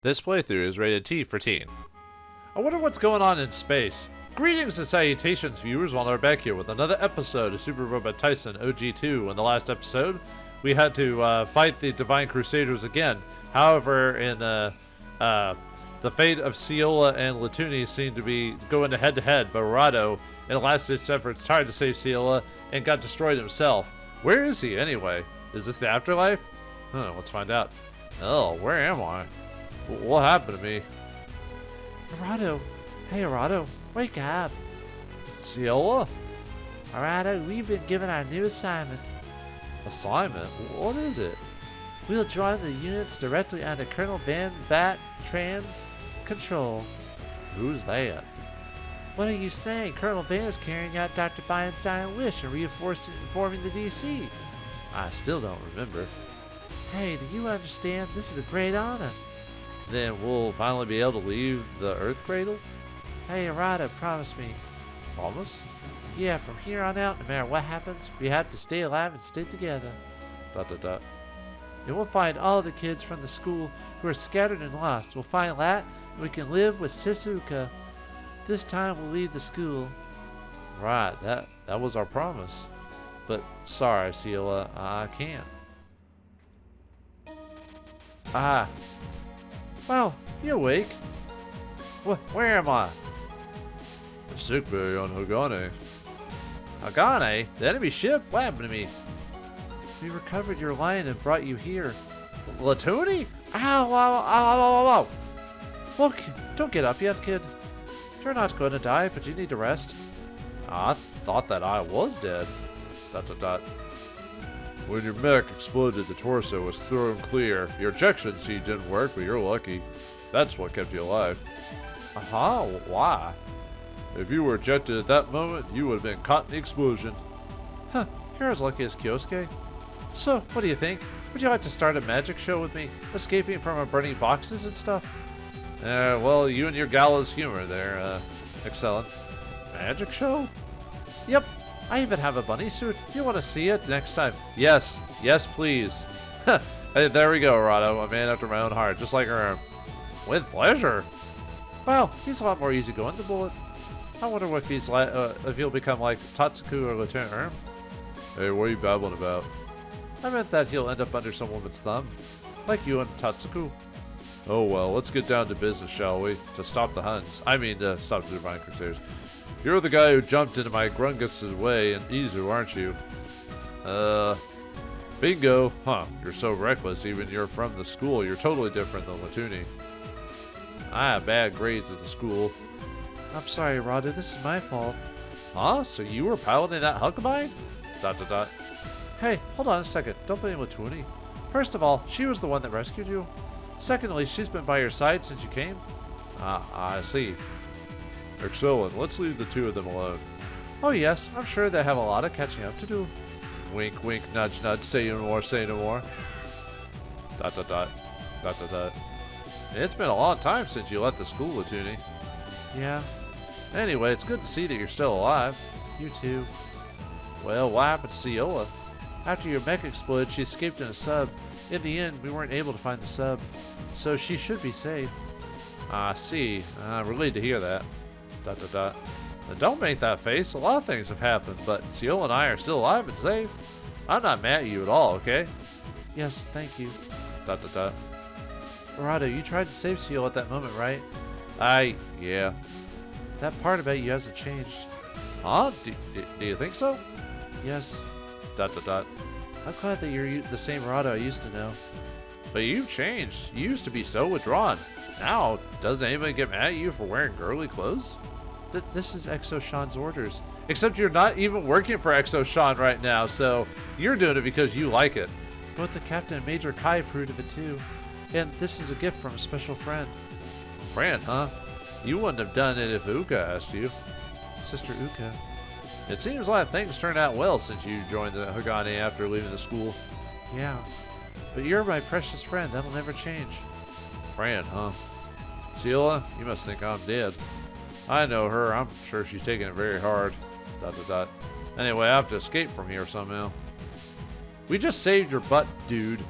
This playthrough is rated T for teen. I wonder what's going on in space. Greetings and salutations, viewers. We're back here with another episode of Super Robot Taisen OG2. In the last episode, we had to fight the Divine Crusaders again. However, in the fate of Ciola and Latuni seemed to be going head-to-head, but Robotto, in a last-ditch efforts, tried to save Ciola and got destroyed himself. Where is he, anyway? Is this the afterlife? Let's find out. Oh, where am I? What happened to me? Robotto. Hey, Robotto. Wake up. Ciola? Robotto, we've been given our new assignment. Assignment? What is it? We'll join the units directly under Colonel Van Vat Trans control. Who's that? What are you saying? Colonel Van is carrying out Dr. Feinstein's wish and reforming the DC. I still don't remember. Hey, do you understand? This is a great honor. Then we'll finally be able to leave the Earth Cradle? Hey, Robotto, promise me. Promise? Yeah, from here on out, no matter what happens, we have to stay alive and stay together. ... And we'll find all the kids from the school who are scattered and lost. We'll find Lat, and we can live with Sūpā. This time we'll leave the school. Right, that was our promise. But sorry, Ciola, I can't. Ah. Well, you awake? Where am I? The sick bay on Hagane. Hagane? The enemy ship? What happened to me? We recovered your lion and brought you here. Latuni? Ow, ow, ow, ow, ow, ow. Look, don't get up yet, kid. You're not going to die, but you need to rest. I thought that I was dead. ... When your mech exploded, the torso was thrown clear. Your ejection seat didn't work, but you're lucky. That's what kept you alive. Why? If you were ejected at that moment, you would have been caught in the explosion. Huh, you're as lucky as Kyosuke. So, what do you think? Would you like to start a magic show with me, escaping from burning boxes and stuff? Well, you and your gallows humor there, excellent. Magic show? Yep. I even have a bunny suit. Do you want to see it next time? Yes, please. Hey, there we go, Robotto. A man after my own heart, just like her. With pleasure. Well, he's a lot more easygoing than Bullet. I wonder if he's if he'll become like Tatsuku or Lieutenant Erm. Hey, what are you babbling about? I meant that he'll end up under some woman's thumb, like you and Tatsuku. Oh well, let's get down to business, shall we? To stop the Huns. I mean, to stop the Divine Crusaders. You're the guy who jumped into my Grungus's way in Izu, aren't you? Bingo. Huh, you're so reckless, even you're from the school. You're totally different than Latuni. I have bad grades at the school. I'm sorry, Robotto, this is my fault. Huh? So you were piloting that Huckabine? ... Hey, hold on a second. Don't blame Latuni. First of all, she was the one that rescued you. Secondly, she's been by your side since you came. I see. Excellent. Let's leave the two of them alone. Oh yes, I'm sure they have a lot of catching up to do. Wink, wink, nudge, nudge. Say no more, say no more. ... It's been a long time since you left the school, Latuni. Yeah. Anyway, it's good to see that you're still alive. You too. Well, what happened to Ciola? After your mech exploded, she escaped in a sub. In the end, we weren't able to find the sub. So she should be safe. I see. I'm relieved to hear that. ... Now don't make that face. A lot of things have happened, but Ciola and I are still alive and safe. I'm not mad at you at all, okay? Yes, thank you. ... Robotto, you tried to save Ciola at that moment, right? Yeah. That part about you hasn't changed. Huh? Do you think so? Yes. ... I'm glad that you're the same Robotto I used to know. But you've changed. You used to be so withdrawn. Now, doesn't anybody get mad at you for wearing girly clothes? This is Exo Sean's orders. Except you're not even working for Exo Sean right now, so you're doing it because you like it. Both the captain and Major Kai approved of it too. And this is a gift from a special friend. Friend, huh? You wouldn't have done it if Uka asked you. Sister Uka. It seems like things turned out well since you joined the Hagane after leaving the school. Yeah. But you're my precious friend. That'll never change. Friend, huh? Ciola, you must think I'm dead. I know her. I'm sure she's taking it very hard. ... Anyway, I have to escape from here somehow. We just saved your butt, dude.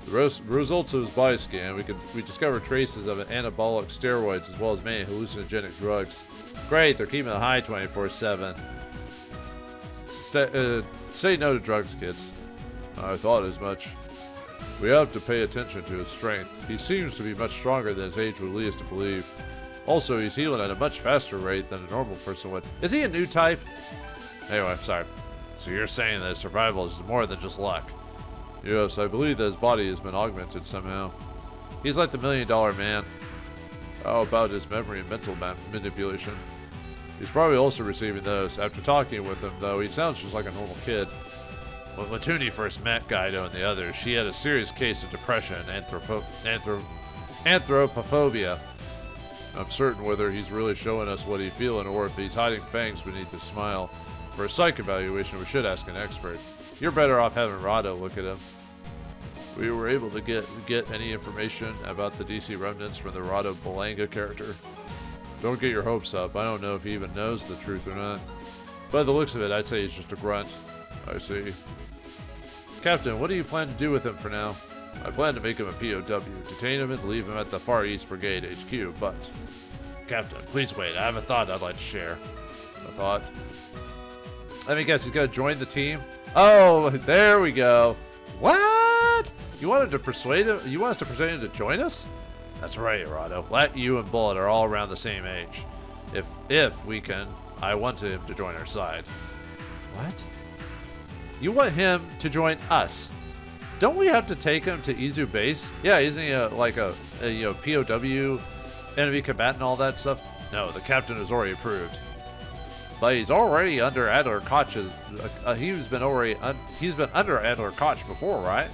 The results of his body scan, we discovered traces of anabolic steroids as well as many hallucinogenic drugs. Great, they're keeping it high 24/7. Say no to drugs, kids. I thought as much. We have to pay attention to his strength. He seems to be much stronger than his age would lead us to believe. Also, he's healing at a much faster rate than a normal person would. Is he a new type? Anyway, sorry. So you're saying that his survival is more than just luck? Yes, I believe that his body has been augmented somehow. He's like the $1 Million Man. How about his memory and mental manipulation? He's probably also receiving those. After talking with him, though, he sounds just like a normal kid. When Latuni first met Gaido and the others, she had a serious case of depression and anthropophobia. I'm certain whether he's really showing us what he's feeling or if he's hiding fangs beneath his smile. For a psych evaluation, we should ask an expert. You're better off having Rado look at him. We were able to get any information about the DC remnants from the Rado Balanga character. Don't get your hopes up. I don't know if he even knows the truth or not. By the looks of it, I'd say he's just a grunt. I see. Captain, what do you plan to do with him for now? I plan to make him a POW, detain him and leave him at the Far East Brigade HQ, but... Captain, please wait. I have a thought I'd like to share. A thought? Let me guess, he's gonna join the team? Oh, there we go. What? You wanted to persuade him? You want us to persuade him to join us? That's right, Rado. Lat, you, and Bullet are all around the same age. If we can, I want him to join our side. What? You want him to join us? Don't we have to take him to Izu base? Yeah, isn't he like a POW, enemy combatant, all that stuff? No, the captain has already approved. But he's already under Adler Koch's. He's been under Adler Koch before, right?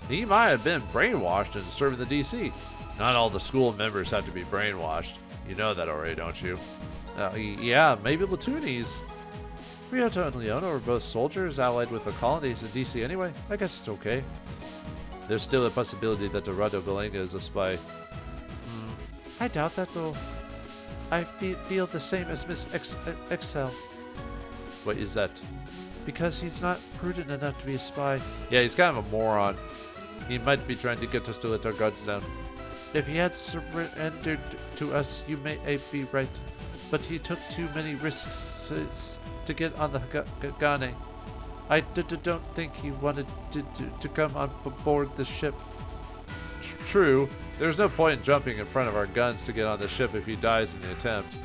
He might have been brainwashed and serving the DC. Not all the school members have to be brainwashed. You know that already, don't you? Yeah, maybe Latuni's. Ryota and Leona are both soldiers allied with the colonies in DC anyway. I guess it's okay. There's still a possibility that the Rado Balanga is a spy. I doubt that though. I feel the same as Miss Excel. What is that? Because he's not prudent enough to be a spy. Yeah, he's kind of a moron. He might be trying to get us to let our guards down. If he had surrendered to us, you may be right. But he took too many risks to get on the Gane. I don't think he wanted to come on board the ship. True, there's no point in jumping in front of our guns to get on the ship if he dies in the attempt.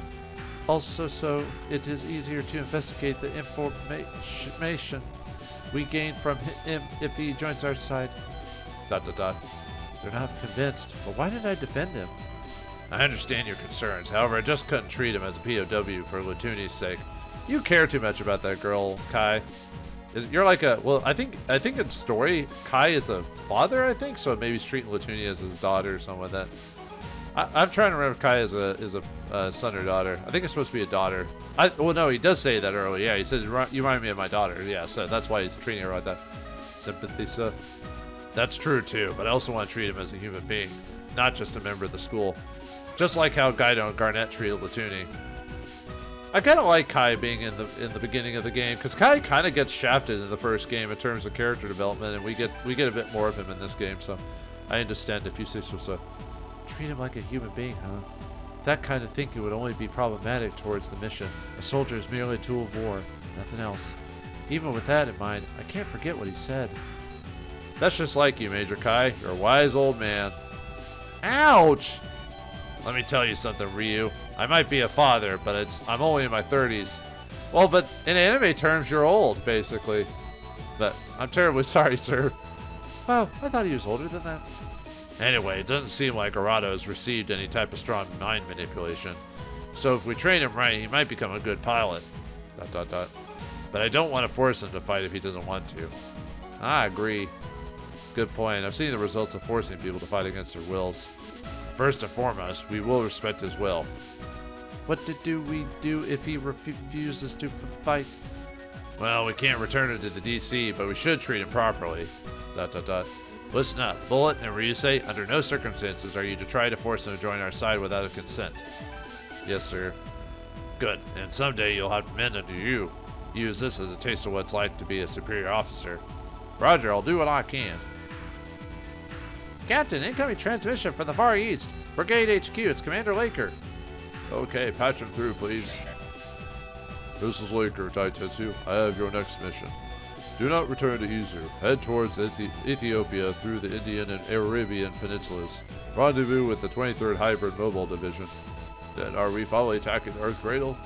Also, so it is easier to investigate the information we gain from him if he joins our side. ... They're not convinced, but why did I defend him? I understand your concerns. However, I just couldn't treat him as a POW for Latuni's sake. You care too much about that girl, Kai. You're like a... Well, I think in story, Kai is a father, I think, so maybe he's treating Latuni as his daughter or something like that. I'm trying to remember if Kai is a son or daughter. I think it's supposed to be a daughter. Well, no, he does say that earlier. Yeah, he says, you remind me of my daughter. Yeah, so that's why he's treating her like that. Sympathy, so... That's true, too, but I also want to treat him as a human being, not just a member of the school. Just like how Gaido and Garnet treated Latuni. I kind of like Kai being in the beginning of the game, because Kai kind of gets shafted in the first game in terms of character development, and we get a bit more of him in this game, so I understand if you say so. Treat him like a human being, huh? That kind of thinking would only be problematic towards the mission. A soldier is merely a tool of war, nothing else. Even with that in mind, I can't forget what he said. That's just like you, Major Kai. You're a wise old man. Ouch! Let me tell you something, Ryu. I might be a father, but I'm only in my 30s. Well, but in anime terms, you're old, basically. But I'm terribly sorry, sir. Wow, I thought he was older than that. Anyway, it doesn't seem like Arado has received any type of strong mind manipulation. So if we train him right, he might become a good pilot. ... But I don't want to force him to fight if he doesn't want to. I agree. Good point. I've seen the results of forcing people to fight against their wills. First and foremost, we will respect his will. What do we do if he refuses to fight? Well, we can't return him to the DC, but we should treat him properly. ... Listen up. Bullet and Ryusei, under no circumstances are you to try to force him to join our side without a consent. Yes, sir. Good. And someday you'll have men under you. Use this as a taste of what it's like to be a superior officer. Roger, I'll do what I can. Captain, incoming transmission from the Far East. Brigade HQ, it's Commander Laker. Okay, patch him through, please. This is Laker, Taitetsu. I have your next mission. Do not return to Izu. Head towards Ethiopia through the Indian and Arabian peninsulas. Rendezvous with the 23rd Hybrid Mobile Division. Then are we finally attacking Earth Cradle?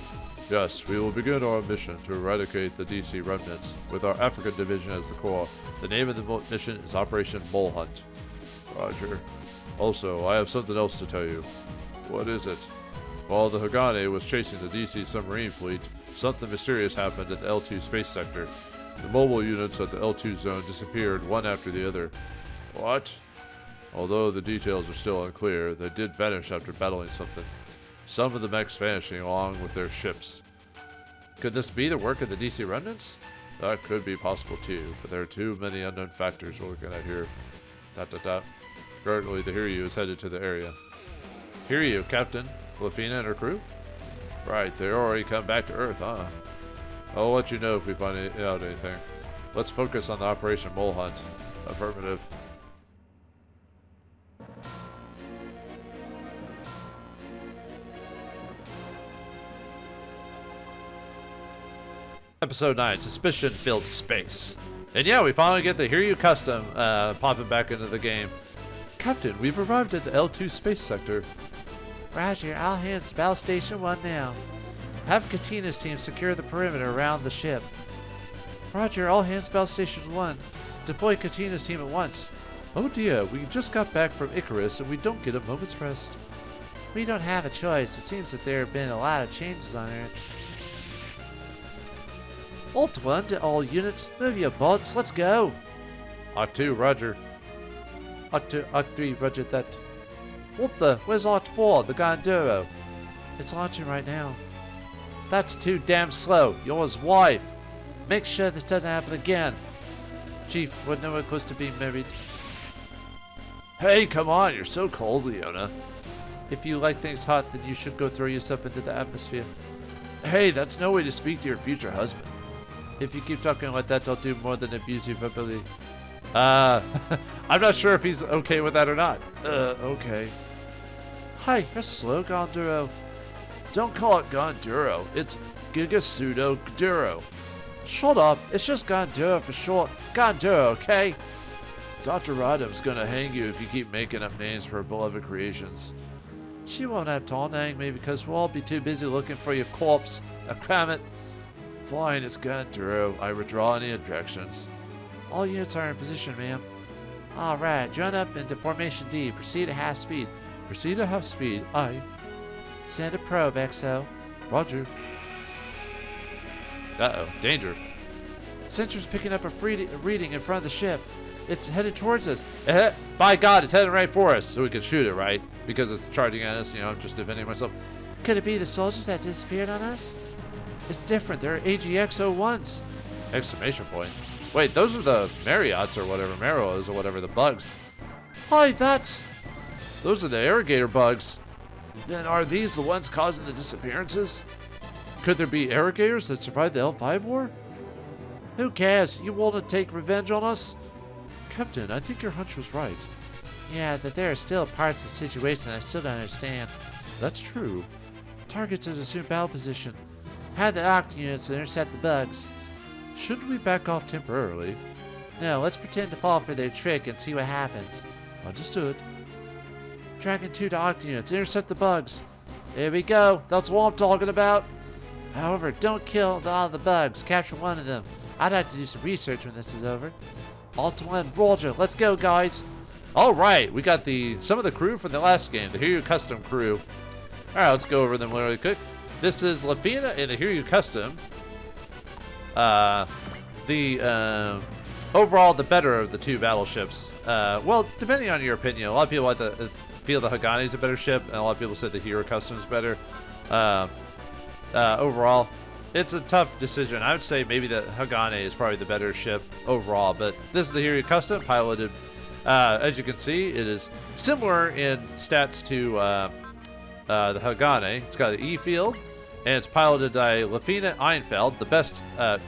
Yes, we will begin our mission to eradicate the DC remnants, with our African division as the core. The name of the mission is Operation Mole Hunt. Roger. Also, I have something else to tell you. What is it? While the Hagane was chasing the DC submarine fleet, something mysterious happened at the L2 space sector. The mobile units at the L2 zone disappeared one after the other. What? Although the details are still unclear, they did vanish after battling something. Some of the mechs vanishing along with their ships. Could this be the work of the DC remnants? That could be possible too, but there are too many unknown factors we're looking at here. Currently, the Hiryu is headed to the area. Hiryu, Captain. Lafina and her crew? Right, they already come back to Earth, huh? I'll let you know if we find out anything. Let's focus on the Operation Mole Hunt. Affirmative. Episode 9, Suspicion-Filled Space. And yeah, we finally get the Hiryu Custom popping back into the game. Captain, we've arrived at the L2 space sector. Roger, I'll hand Battle Station 1 now. Have Katina's team secure the perimeter around the ship. Roger, all hands Battle Station 1. Deploy Katina's team at once. Oh dear, we just got back from Icarus and we don't get a moment's rest. We don't have a choice. It seems that there have been a lot of changes on Earth. Alt 1 to all units, move your bots, let's go! Alt 2, roger. Alt 3, roger that. Where's Alt 4, the Gonduro? It's launching right now. That's too damn slow. You're his wife. Make sure this doesn't happen again. Chief, we're nowhere close to being married. Hey, come on, you're so cold, Leona. If you like things hot, then you should go throw yourself into the atmosphere. Hey, that's no way to speak to your future husband. If you keep talking like that, I'll do more than abuse your ability. I'm not sure if he's okay with that or not. Okay. Hi, you're slow, Gonduro. Don't call it Gonduro. It's Gigasudo Gduro. Shut up. It's just Gonduro for short. Gonduro, okay? Dr. Rodham's gonna hang you if you keep making up names for her beloved creations. She won't have time to hang me because we'll all be too busy looking for your corpse. Now cram it. Fine, it's Gonduro. I withdraw any objections. All units are in position, ma'am. Alright, join up into Formation D. Proceed at half speed. Proceed at half speed. Aye. Send a probe, XO. Roger. Uh-oh. Danger. Sensor's picking up a reading in front of the ship. It's headed towards us. By God, it's heading right for us. So we can shoot it, right? Because it's charging at us, I'm just defending myself. Could it be the soldiers that disappeared on us? It's different. They're AGX-01s. Exclamation point. Wait, those are the Marriots or whatever Marrow is or whatever, the bugs. Hi, those are the irrigator bugs. Then are these the ones causing the disappearances? Could there be irrigators that survived the L5 war? Who cares? You want to take revenge on us? Captain, I think your hunch was right. Yeah, that there are still parts of the situation I still don't understand. That's true. Targets in assumed battle position. Have the Oct units intercept the bugs. Shouldn't we back off temporarily? No, let's pretend to fall for their trick and see what happens. Understood. Dragon 2 to Oct units, intercept the bugs. There we go. That's what I'm talking about. However, don't kill all the bugs. Capture one of them. I'd like to do some research when this is over. Alt 1, Roger. Let's go, guys. All right, we got some of the crew from the last game, the Hiryu Custom crew. All right, let's go over them really quick. This is Lafina and the Hiryu Custom. Overall, the better of the two battleships. Well, depending on your opinion, a lot of people feel the Hagane is a better ship, and a lot of people said the Hiryu Custom is better. Overall, it's a tough decision. I would say maybe the Hagane is probably the better ship overall, but this is the Hiryu Custom, piloted. As you can see, it is similar in stats to the Hagane. It's got an E field, and it's piloted by Lafina Einfeld, the best.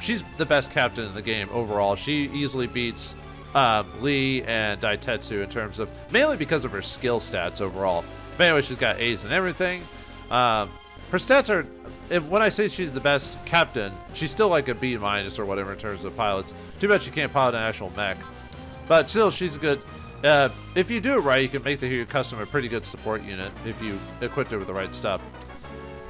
She's the best captain in the game overall. She easily beats Lee and Daitetsu in terms of mainly because of her skill stats overall. But anyway, she's got A's and everything. Her stats are, when I say she's the best captain, she's still like a B- or whatever in terms of pilots. Too bad she can't pilot an actual mech, but still she's a good. If you do it right, you can make your custom a pretty good support unit if you equip it with the right stuff.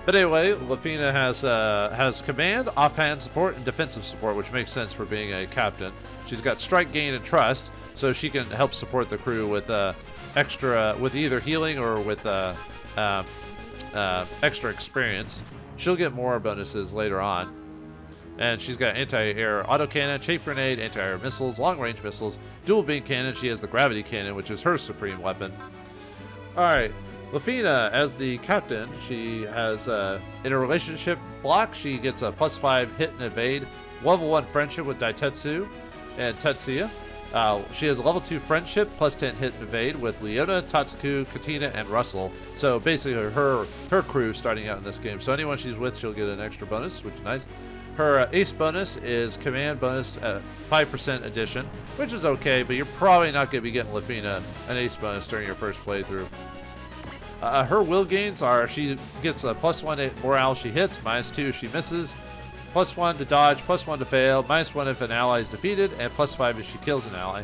But anyway, Lafina has command, offhand support, and defensive support, which makes sense for being a captain. She's got strike, gain, and trust, so she can help support the crew with extra, with either healing or with extra experience. She'll get more bonuses later on. And she's got anti-air autocannon, chafe grenade, anti-air missiles, long-range missiles, dual beam cannon. She has the gravity cannon, which is her supreme weapon. Alright, Lafina, as the captain, she has, in a relationship block, she gets a +5 hit and evade, level 1 friendship with Daitetsu and Tetsuya. She has a level 2 friendship, +10 hit and evade with Leona, Tatsuku, Katina, and Russell. So basically her crew starting out in this game. So anyone she's with, she'll get an extra bonus, which is nice. Her ace bonus is command bonus at 5% addition, which is okay, but you're probably not going to be getting Lafina an ace bonus during your first playthrough. Her will gains are she gets a +1 morale she hits, -2 if she misses, +1 to dodge, +1 to fail, -1 if an ally is defeated, and +5 if she kills an ally.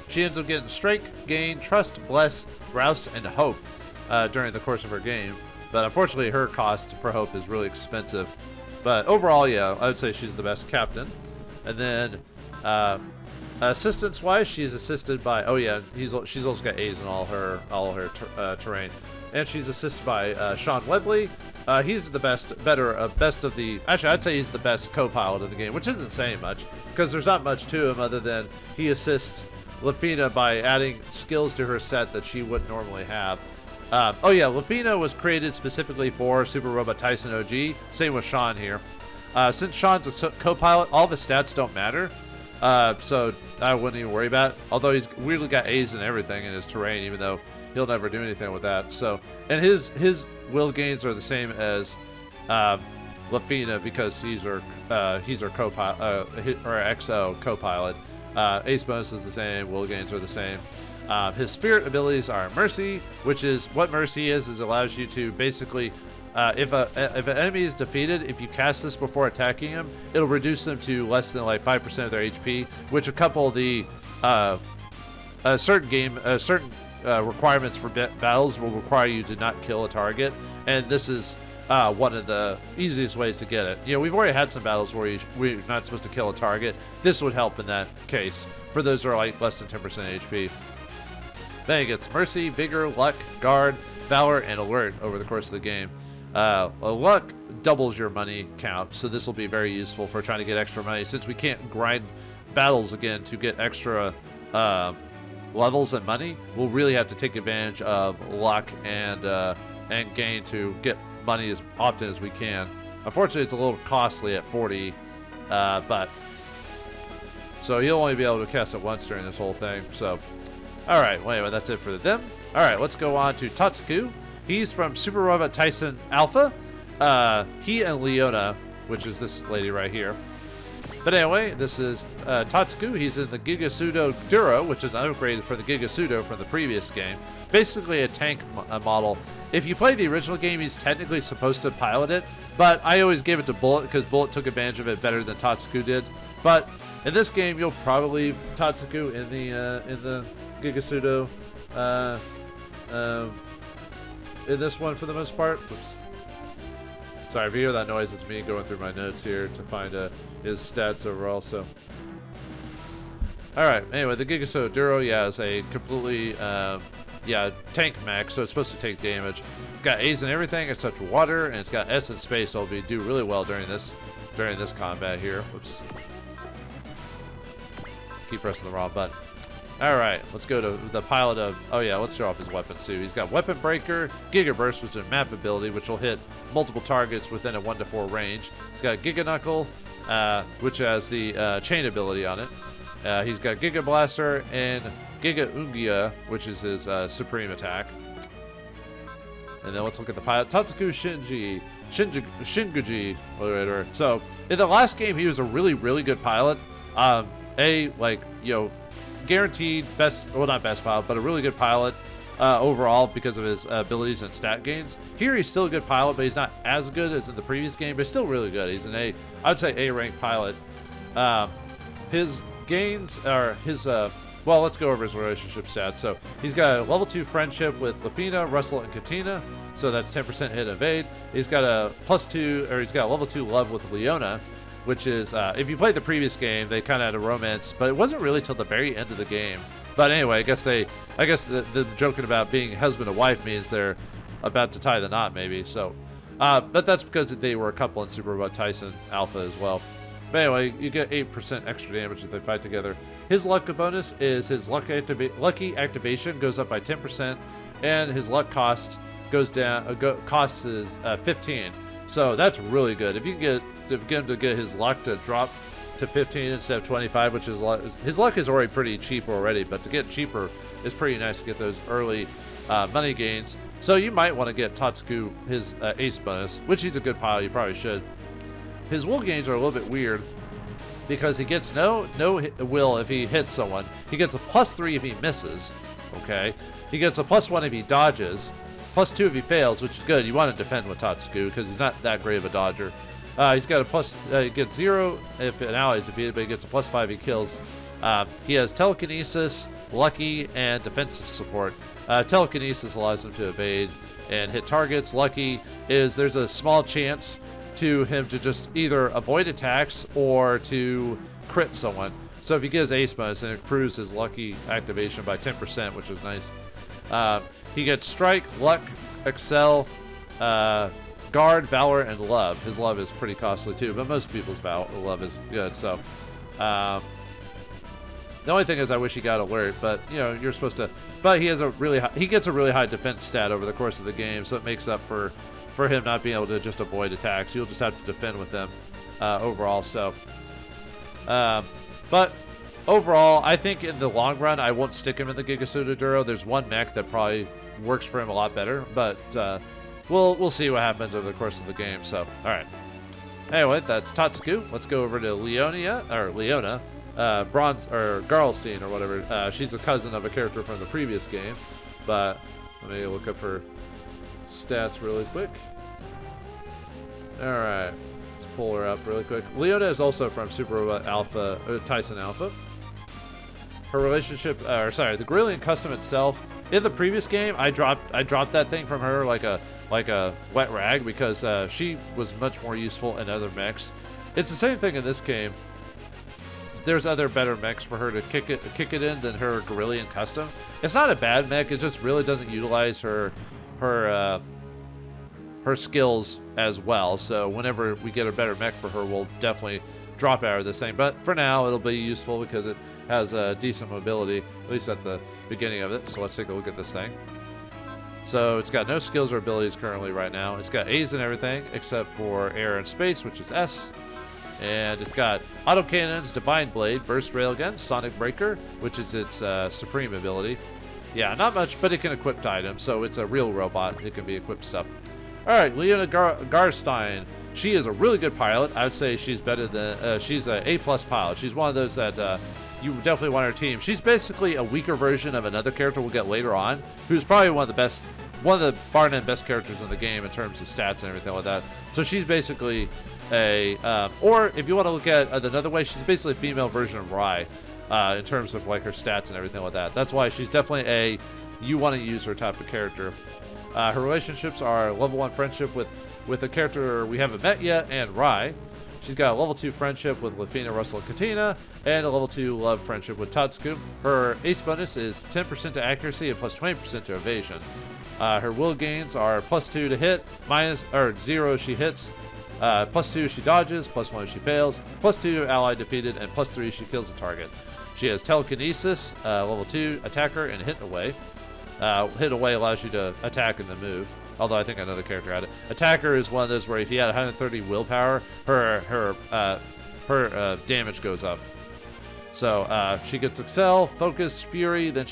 She ends up getting strike, gain, trust, bless, rouse, and hope during the course of her game. But unfortunately, her cost for hope is really expensive. But overall, yeah, I would say she's the best captain. And then assistance-wise, she's assisted by she's also got A's in all her terrain, and she's assisted by Sean Webley. He's the best of the. Actually, I'd say he's the best co-pilot of the game, which isn't saying much because there's not much to him other than he assists Lafina by adding skills to her set that she wouldn't normally have. Lafina was created specifically for Super Robot Taisen OG. Same with Sean here. Since Sean's a co-pilot, all the stats don't matter. So I wouldn't even worry about it. Although he's weirdly got A's and everything in his terrain, even though he'll never do anything with that. So, and his will gains are the same as Lafina because he's her co-pilot, or XO co-pilot. Ace bonus is the same. Will gains are the same. His spirit abilities are Mercy, which is what Mercy is allows you to basically, if an enemy is defeated, if you cast this before attacking him, it'll reduce them to less than like 5% of their HP, which a couple of the certain requirements for battles will require you to not kill a target, and this is one of the easiest ways to get it. You know, we've already had some battles where we're not supposed to kill a target. This would help in that case for those who are like less than 10% HP. Then he gets Mercy, Vigor, Luck, Guard, Valor, and Alert over the course of the game. Luck doubles your money count, so this will be very useful for trying to get extra money. Since we can't grind battles again to get extra levels and money, we'll really have to take advantage of luck and gain to get money as often as we can. Unfortunately, it's a little costly at 40, but so you'll only be able to cast it once during this whole thing. So. Alright, well, anyway, that's it for them. Alright, let's go on to Tatsuku. He's from Super Robot Taisen Alpha. He and Leona, which is this lady right here. But anyway, this is Tatsuku. He's in the Gigasudo Duro, which is an upgrade for the Gigasudo from the previous game. Basically a tank model. If you play the original game, he's technically supposed to pilot it, but I always gave it to Bullet because Bullet took advantage of it better than Tatsuku did. But in this game, you'll probably leave Tatsuku in the Gigasudo in this one for the most part. Oops. Sorry, if you hear that noise, it's me going through my notes here to find his stats overall. So, alright, anyway, the Gigasudo Duro, is a completely tank mech, so it's supposed to take damage. It's got A's and everything except water, and it's got S and space, so it'll do really well during this combat here. Whoops. Keep pressing the wrong button. Alright, let's go to the pilot of... let's show off his weapons too. He's got Weapon Breaker, Giga Burst, which is a map ability, which will hit multiple targets within a 1 to 4 range. He's got Giga Knuckle, which has the chain ability on it. He's got Giga Blaster and Giga Ungia, which is his supreme attack. And then let's look at the pilot. Tatsuku Shinguji. So, in the last game, he was a really, really good pilot. like, guaranteed best, well, not best pilot, but a really good pilot overall because of his abilities and stat gains. Here he's still a good pilot, but he's not as good as in the previous game, but still really good. He's an I would say A rank pilot. His gains are his, well, let's go over his relationship stats. So he's got a level 2 friendship with Lafina, Russell, and Katina. So that's 10% hit evade. He's got a he's got a level 2 love with Leona, which is, if you played the previous game, they kind of had a romance, but it wasn't really till the very end of the game. But anyway, I guess the joking about being husband and wife means they're about to tie the knot, maybe. So, but that's because they were a couple in Super Robot Taisen Alpha as well. But anyway, you get 8% extra damage if they fight together. His luck bonus is his lucky activation goes up by 10%, and his luck cost goes down. Cost is 15. So that's really good. If you can get him to get his luck to drop to 15 instead of 25, which is his luck is already pretty cheap already, but to get cheaper is pretty nice to get those early money gains. So you might want to get Tatsuku his ace bonus, which he's a good pilot. You probably should. His will gains are a little bit weird because he gets no will if he hits someone. He gets a +3 if he misses. Okay, he gets a +1 if he dodges, +2 if he fails, which is good. You want to defend with Tatsuku because he's not that great of a dodger. He's got a he gets 0 if an ally is defeated, but he gets a +5 if he kills. He has telekinesis, lucky, and defensive support. Telekinesis allows him to evade and hit targets. Lucky is there's a small chance to him to just either avoid attacks or to crit someone. So if he gets ace bonus, then it improves his lucky activation by 10%, which is nice. He gets strike, luck, excel, guard, valor, and love. His love is pretty costly too, but most people's love is good. So the only thing is I wish he got alert, but you're supposed to. But he has he gets a really high defense stat over the course of the game, so it makes up for him not being able to just avoid attacks. You'll just have to defend with them overall. So, but overall, I think in the long run, I won't stick him in the Gigasoda Duro. There's one mech that probably works for him a lot better, but we'll see what happens over the course of the game. So, all right. Anyway, that's Tatsuku. Let's go over to Leona, Bronze or Garlstein or whatever. She's a cousin of a character from the previous game, but let me look up her stats really quick. All right, let's pull her up really quick. Leona is also from Super Robot Alpha, Taisen Alpha. Her relationship, the Grillian custom itself. In the previous game, I dropped that thing from her like a wet rag because she was much more useful in other mechs. It's the same thing in this game. There's other better mechs for her to kick it in than her Grillian custom. It's not a bad mech. It just really doesn't utilize her skills as well. So whenever we get a better mech for her, we'll definitely drop out of this thing. But for now, it'll be useful because it has decent mobility, at least at the beginning of it. So let's take a look at this thing. So it's got no skills or abilities currently right now. It's got A's and everything except for air and space, which is S. And it's got autocannons, divine blade, burst railgun, sonic breaker, which is its supreme ability. Yeah, not much, but it can equip items, so it's a real robot. It can be equipped stuff. All right, Leona Garstein. She is a really good pilot. I would say she's better than she's an A+ pilot. She's one of those that you definitely want on her team. She's basically a weaker version of another character we'll get later on, who's probably one of the bar-none best characters in the game in terms of stats and everything like that. So she's basically or if you want to look at another way, she's basically a female version of Rai in terms of like her stats and everything like that. That's why she's definitely you want to use her type of character. Her relationships are level 1 friendship with a character we haven't met yet, and Rai. She's got a level 2 friendship with Lafina, Russell, and Katina, and a level 2 love friendship with Tatsuku. Her ace bonus is 10% to accuracy and plus 20% to evasion. Her will gains are +2 to hit, -0 if she hits, +2 if she dodges, +1 if she fails, +2 ally defeated, and +3 if she kills a target. She has telekinesis, level 2 attacker, and hit away. Hit away allows you to attack and then move. Although I think another character had it. Attacker is one of those where if you had 130 willpower, her damage goes up. So she gets Excel, Focus, Fury. Then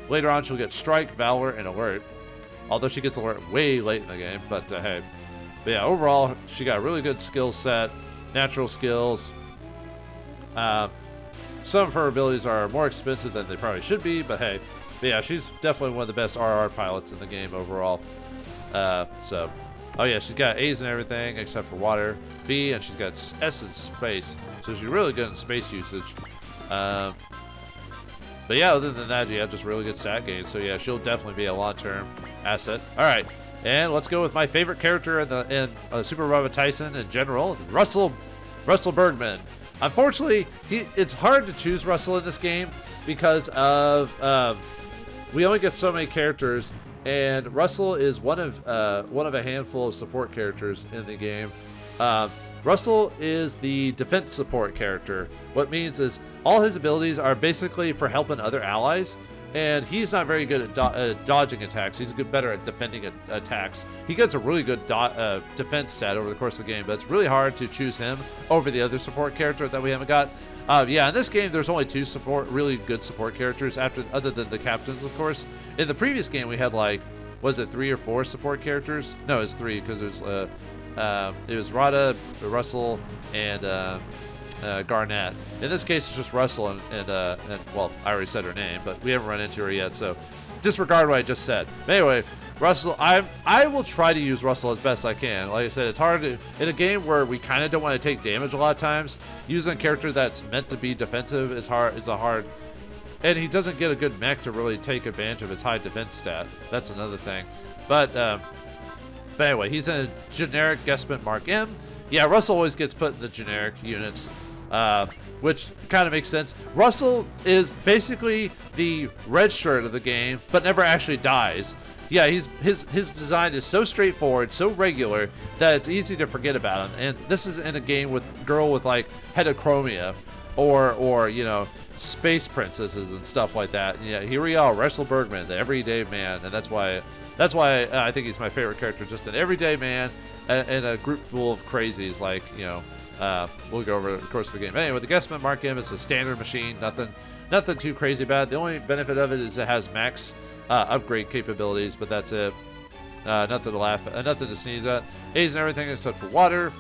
later on she'll get Strike, Valor, and Alert. Although she gets Alert way late in the game, but hey. But yeah, overall she got a really good skill set, natural skills. some of her abilities are more expensive than they probably should be, but hey. But yeah, she's definitely one of the best RR pilots in the game overall. So, oh yeah, she's got A's and everything except for water, B, and she's got S in space. So she's really good in space usage. But yeah, other than that, yeah, just really good stat gains. So yeah, she'll definitely be a long-term asset. All right, and let's go with my favorite character in Super Robot Taisen in general, Russell Bergman. Unfortunately, it's hard to choose Russell in this game because of we only get so many characters, and Russell is one of a handful of support characters in the game. Russell is the defense support character. What means is all his abilities are basically for helping other allies, and he's not very good at dodging attacks. He's better at defending attacks. He gets a really good defense stat over the course of the game, but it's really hard to choose him over the other support character that we haven't got. Yeah, in this game, there's only two really good support characters other than the captains, of course. In the previous game, we had was it 3 or 4 support characters? No, it's 3 because it was Rada, Russell, and Garnett. In this case, it's just Russell and well, I already said her name, but we haven't run into her yet, so disregard what I just said. But anyway, Russell, I will try to use Russell as best I can. Like I said, it's hard to, in a game where we kind of don't want to take damage a lot of times, using a character that's meant to be defensive is a hard, and he doesn't get a good mech to really take advantage of his high defense stat. That's another thing. But anyway, he's in a generic Guessment Mark M. Yeah, Russell always gets put in the generic units, which kind of makes sense. Russell is basically the red shirt of the game, but never actually dies. Yeah, his design is so straightforward, so regular, that it's easy to forget about him. And this is in a game with girl with heterochromia, or you know, space princesses and stuff like that. And yeah, here we are, Russell Bergman, the everyday man, and that's why I think he's my favorite character. Just an everyday man in a group full of crazies, you know. We'll go over the course of the game. Anyway, the Guessment Mark M is a standard machine, nothing too crazy bad. The only benefit of it is it has max upgrade capabilities, but that's it. Nothing to sneeze at. A's and everything except for water.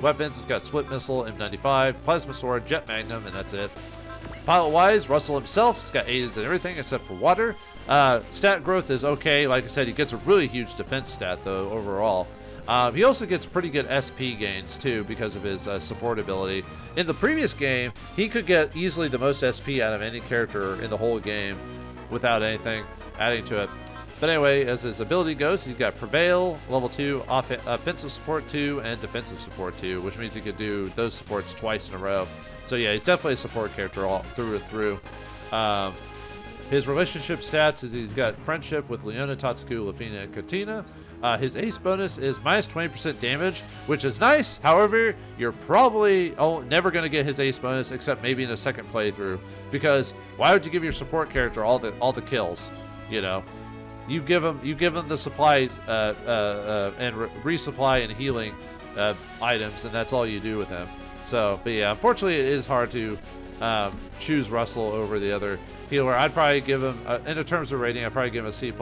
Weapons, it's got split missile, M95, plasma sword, jet magnum, and that's it. Pilot-wise, Russell himself has got A's and everything except for water. Stat growth is okay. Like I said, he gets a really huge defense stat though overall. He also gets pretty good SP gains too because of his support ability. In the previous game, he could get easily the most SP out of any character in the whole game without anything adding to it. But anyway, as his ability goes, he's got Prevail, level 2, offensive support 2, and defensive support 2, which means he could do those supports twice in a row. So yeah, he's definitely a support character all through and through. His relationship stats is he's got friendship with Leona, Tatsuku, Lafina, and Katina. His ace bonus is minus 20% damage, which is nice. However, you're probably never going to get his ace bonus except maybe in a second playthrough, because why would you give your support character all the kills? You know, you give him the supply and resupply and healing items, and that's all you do with him. So, but yeah, unfortunately, it is hard to choose Russell over the other healer. I'd probably give him, in terms of rating, I'd probably give him a C+.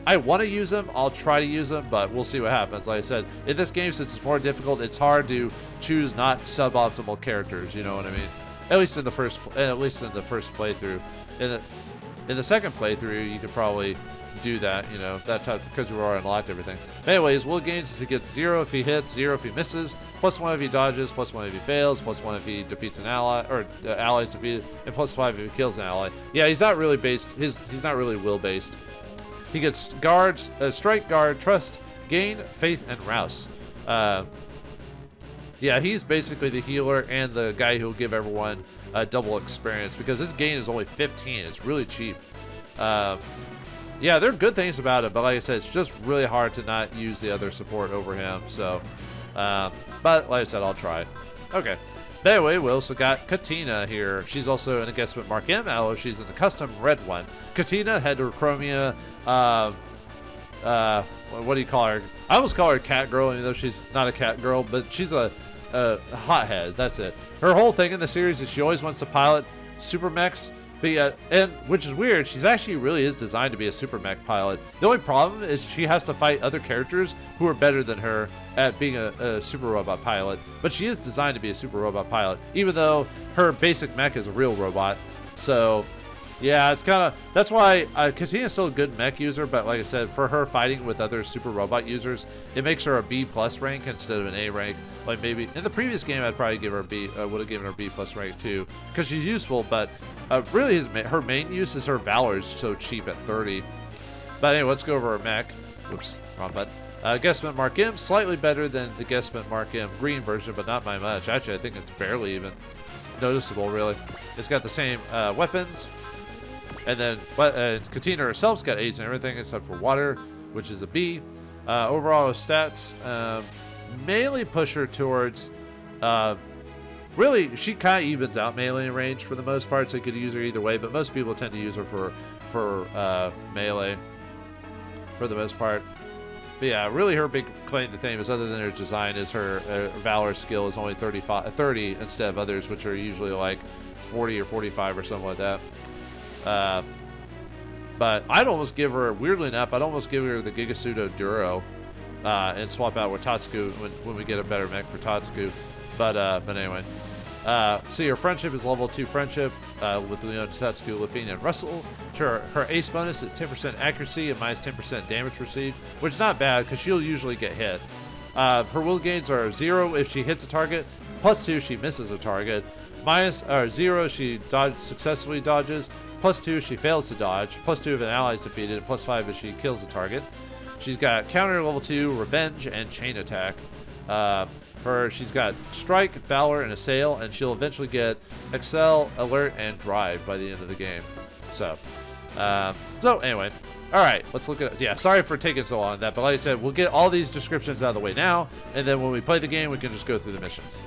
I want to use him. I'll try to use him, but we'll see what happens. Like I said, in this game, since it's more difficult, it's hard to choose not suboptimal characters. You know what I mean? At least in the first playthrough. In the second playthrough, you could probably do that. You know, that type, because we already unlocked everything. But anyways, will gains is he gets 0 if he hits, 0 if he misses, +1 if he dodges, +1 if he fails, +1 if he defeats an ally, or allies defeated, and +5 if he kills an ally. Yeah, he's not really based. He's not really will based. He gets guards, strike, guard, trust, gain, faith, and rouse. Yeah, he's basically the healer and the guy who'll give everyone double experience, because this gain is only 15. It's really cheap. Yeah, there are good things about it, but like I said, it's just really hard to not use the other support over him. So, but like I said, I'll try. Okay. But anyway, we also got Katina here. She's also in a Guessment Mark M allo. She's in the custom red one. Katina, heterochromia. What do you call her? I almost call her cat girl, even though she's not a cat girl, but she's a hothead. That's it. Her whole thing in the series is she always wants to pilot super mechs, But yeah, and which is weird, she's actually really is designed to be a super mech pilot. The only problem is she has to fight other characters who are better than her at being a super robot pilot. But she is designed to be a super robot pilot, even though her basic mech is a real robot. So yeah, it's kind of, that's why Katina's still a good mech user, but like I said, for her fighting with other super robot users, it makes her a B+ rank instead of an A rank. Like maybe in the previous game, I'd probably give her a B, would have given her a B+ rank too, because she's useful. But really, her main use is her Valor is so cheap at 30. But anyway, let's go over her mech. Whoops, wrong button. Guessment Mark M, slightly better than the Guessment Mark M green version, but not by much. Actually, I think it's barely even noticeable, really. It's got the same weapons. And then Katina herself's got A's and everything except for water, which is a B. Overall stats mainly push her towards, really, she kind of evens out melee and range for the most part, so you could use her either way, but most people tend to use her for melee for the most part. But yeah, really her big claim to fame is, other than her design, is her Valor skill is only 30 instead of others, which are usually like 40 or 45 or something like that. But I'd almost give her, weirdly enough, I'd almost give her the Gigasudo Duro and swap out with Tatsuku when we get a better mech for Tatsuku. But anyway. See, her friendship is level 2 friendship with Leon, Tatsuku, Lafina, and Russell. Sure, her ace bonus is 10% accuracy and minus 10% damage received, which is not bad because she'll usually get hit. Her will gains are 0 if she hits a target, +2 if she misses a target, -0 if she successfully dodges, +2 if she fails to dodge, +2 if an ally is defeated, and +5 if she kills the target. She's got counter level 2, revenge, and chain attack. She's got strike, valor, and assail, and she'll eventually get excel, alert, and drive by the end of the game. So anyway, all right, let's look at it. Yeah, sorry for taking so long on that, but like I said, we'll get all these descriptions out of the way now, and then when we play the game, we can just go through the missions.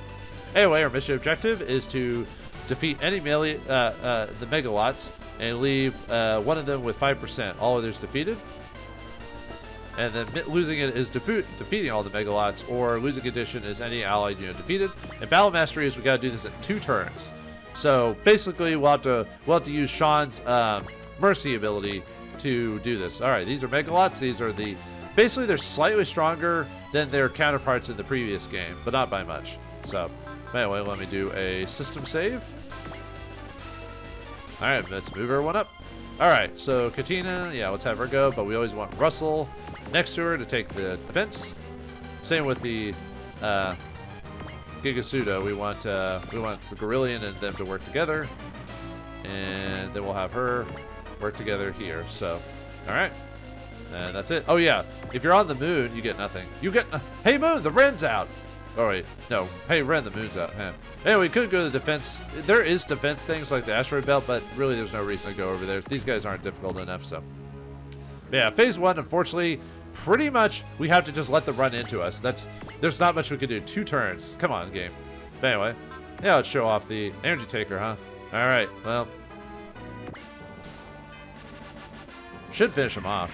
Anyway, our mission objective is to defeat any melee, the Megalots, and leave one of them with 5%. All others defeated. And then losing it is defeating all the Megalots, or losing condition is any allied unit defeated. And battle mastery is we gotta do this in 2 turns. So basically, we'll have to use Sean's mercy ability to do this. All right, these are Megalots. These are basically they're slightly stronger than their counterparts in the previous game, but not by much. So anyway, let me do a system save. All right, let's move everyone up. All right, so Katina, yeah, let's have her go, but we always want Russell next to her to take the defense. Same with the Gigasudo. We want the Gorillion and them to work together, and then we'll have her work together here. So, all right, and that's it. Oh yeah, if you're on the moon, you get nothing. You get hey moon, the Ren's out. Oh wait, no, hey Ren, the moon's out. Anyway, we could go to the defense. There is defense things like the asteroid belt, but really there's no reason to go over there. These guys aren't difficult enough, so. But yeah, phase 1, unfortunately, pretty much we have to just let them run into us. There's not much we can do. 2 turns. Come on, game. But anyway, yeah, let's show off the energy taker, huh? All right, well, should finish him off.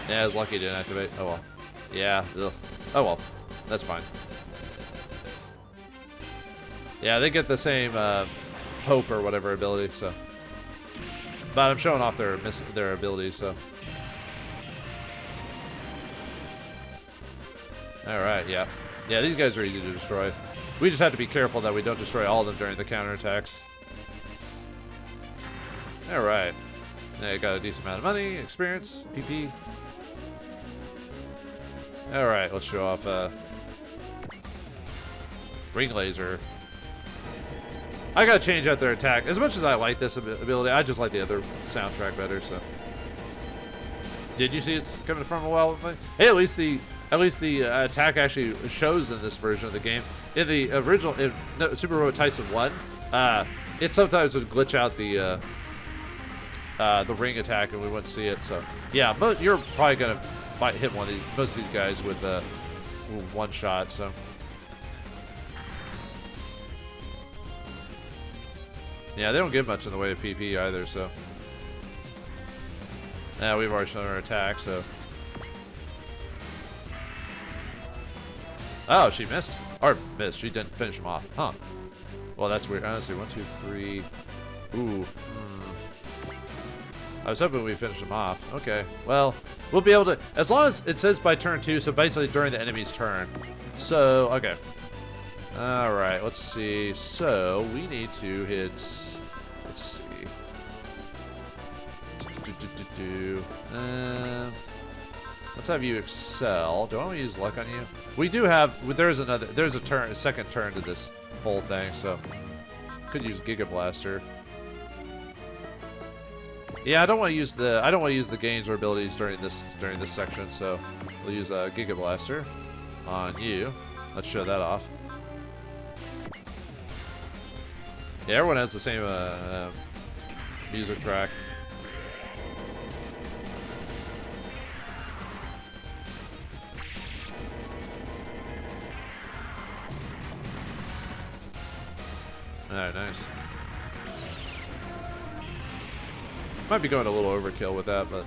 Yeah, I was lucky it didn't activate. Oh well. Yeah. Ugh. Oh well. That's fine. Yeah, they get the same hope or whatever ability, so. But I'm showing off their abilities, so. Alright, yeah. Yeah, these guys are easy to destroy. We just have to be careful that we don't destroy all of them during the counterattacks. Alright. Now you got a decent amount of money, experience, PP. Alright, let's show off Ring Laser. I gotta change out their attack. As much as I like this ability, I just like the other soundtrack better, so. Did you see it's coming from a while? Hey, at least the attack actually shows in this version of the game. In the original, in Super Robot Taisen 1, it sometimes would glitch out the ring attack and we wouldn't see it, so. Yeah, but you're probably gonna hit most of these guys with one shot, so. Yeah, they don't give much in the way of PP either, so. Yeah, we've already shown our attack, so. Oh, she missed. Or missed. She didn't finish him off. Huh. Well, that's weird. Honestly, 1, 2, 3. Ooh. I was hoping we finished him off. Okay. Well, we'll be able to... As long as it says by turn 2, so basically during the enemy's turn. So, okay. Alright, let's see. So, we need to hit... Let's see. Let's have you excel. Do I want to use luck on you? We do have... There's a turn, a second turn to this whole thing, so... Could use Giga Blaster. Yeah, I don't want to use the gains or abilities during this section, so we'll use Giga Blaster on you. Let's show that off. Yeah, everyone has the same music track. Alright, nice. Might be going a little overkill with that, but...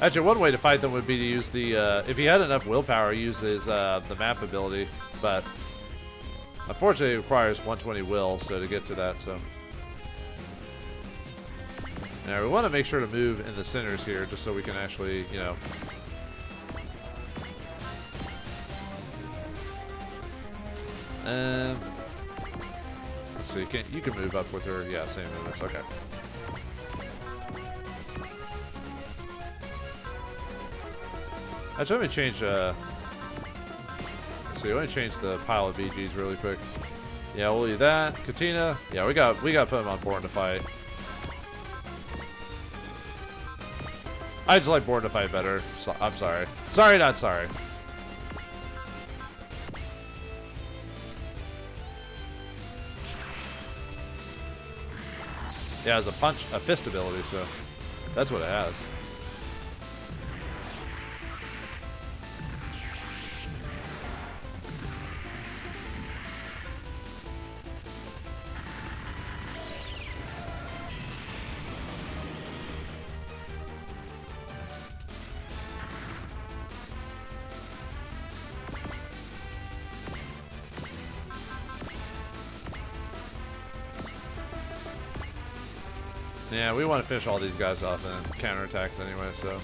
Actually, one way to fight them would be to use the, if he had enough willpower, use his, the map ability, but... Unfortunately, it requires 120 will, so to get to that, so... Now, we want to make sure to move in the centers here, just so we can actually, you know... Let's see, you can move up with her. Yeah, same movements. Okay. Actually, let me change. Let's see, let me change the pile of VGs really quick. Yeah, we'll do that. Katina. Yeah, we got to put him on Born to Fight. I just like Born to Fight better. So, I'm sorry. Sorry, not sorry. Yeah, it has a fist ability, so that's what it has. Yeah, we want to finish all these guys off in counterattacks anyway, so.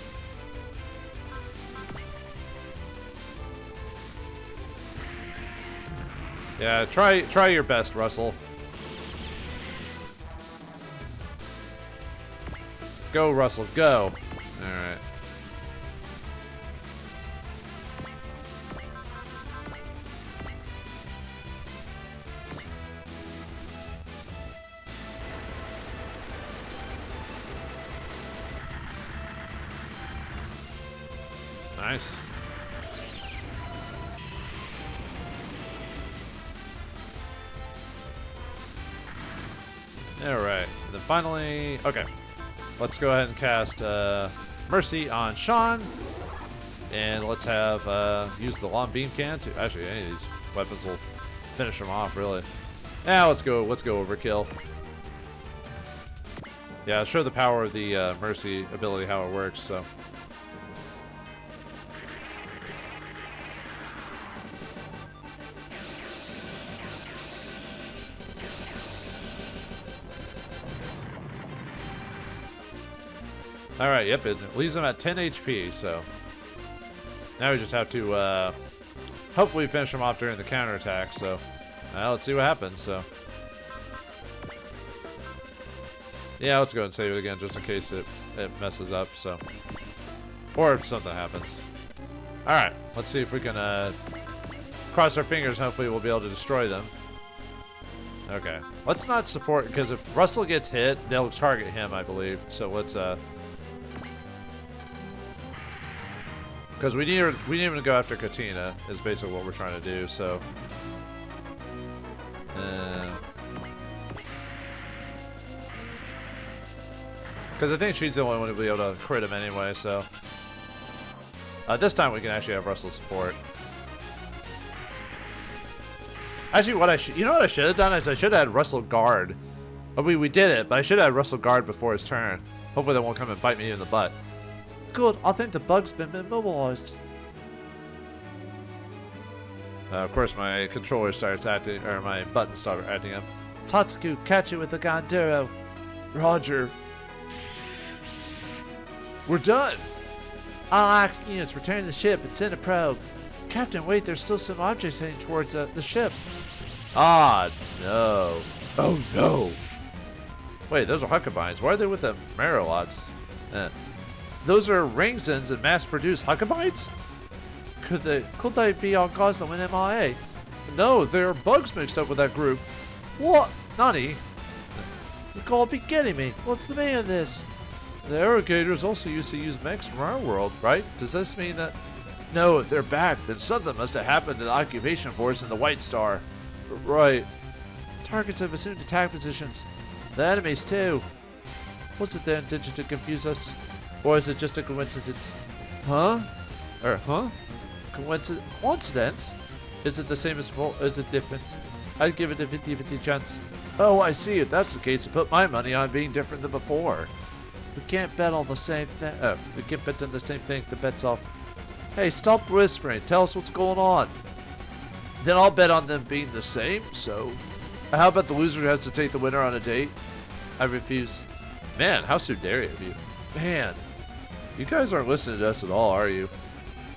Yeah, try your best, Russell. Go, Russell, go. Alright. Nice. Alright, then finally, okay. Let's go ahead and cast Mercy on Sean. And let's have use the long beam can to actually any of these weapons will finish them off really. Yeah, let's go overkill. Yeah, show the power of the Mercy ability, how it works, so. Alright, yep, it leaves him at 10 HP, so now we just have to hopefully finish him off during the counterattack, so let's see what happens, so. Yeah, let's go ahead and save it again just in case it messes up, so. Or if something happens. Alright, let's see if we can cross our fingers and hopefully we'll be able to destroy them. Okay, let's not support, because if Russell gets hit, they'll target him, I believe, so let's because we need him to go after Katina, is basically what we're trying to do, so. Because I think she's the only one who'll be able to crit him anyway, so. This time we can actually have Russell support. Actually, you know what I should have done is I should have had Russell guard. I mean, we did it, but I should have had Russell guard before his turn. Hopefully they won't come and bite me in the butt. Good, I think the bug's been immobilized. Of course, my controller starts acting, or my buttons start acting up. Tatsuku, catch it with the Gonduro. Roger. We're done. All active units, return to the ship and send a probe. Captain, wait, there's still some objects heading towards the ship. Ah, no. Oh, no. Wait, those are Huckabines. Why are they with the Marilots? Those are Ringzens and mass-produced Huckabines? Could they be all Gosling and MIA? No, there are bugs mixed up with that group. What? Nani? You gotta be kidding me. What's the meaning of this? The Irrigators also used to use mechs from our world, right? Does this mean that... No, if they're back, then something must have happened to the occupation force in the White Star. Right. Targets have assumed attack positions. The enemies, too. Was it their intention to confuse us? Or is it just a coincidence? Huh? Huh? Coincidence? Is it the same as before? Is it different? I'd give it a 50-50 chance. Oh, I see. If that's the case, I put my money on being different than before. We can't bet on the same thing. We can't bet on the same thing. The bet's off. Hey, stop whispering. Tell us what's going on. Then I'll bet on them being the same, so... How about the loser has to take the winner on a date? I refuse. Man, how Sudari of you. Man, you guys aren't listening to us at all, are you?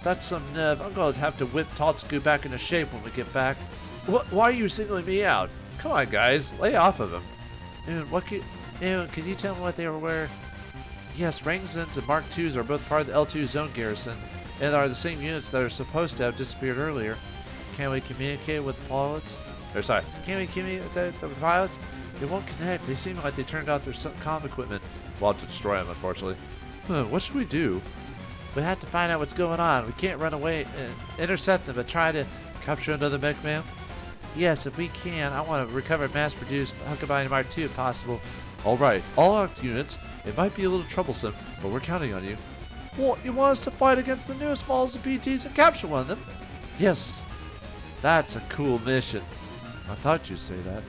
That's some nerve. I'm going to have to whip Tatsuku back into shape when we get back. Why are you singling me out? Come on, guys. Lay off of him. Can you tell me what they were wearing? Yes, Ringzens and Mark IIs are both part of the L2 zone garrison, and are the same units that are supposed to have disappeared earlier. Can we communicate with the pilots? Can we communicate with the pilots? They won't connect. They seem like they turned out their comm equipment. We'll have to destroy them, unfortunately. What should we do? We have to find out what's going on. We can't run away and intercept them, but try to capture another mech, ma'am? Yes, if we can. I want to recover mass-produced Huckabine Mark II if possible. All right, all our units. It might be a little troublesome, but we're counting on you. What, you want us to fight against the newest models of PTs and capture one of them? Yes. That's a cool mission. I thought you'd say that.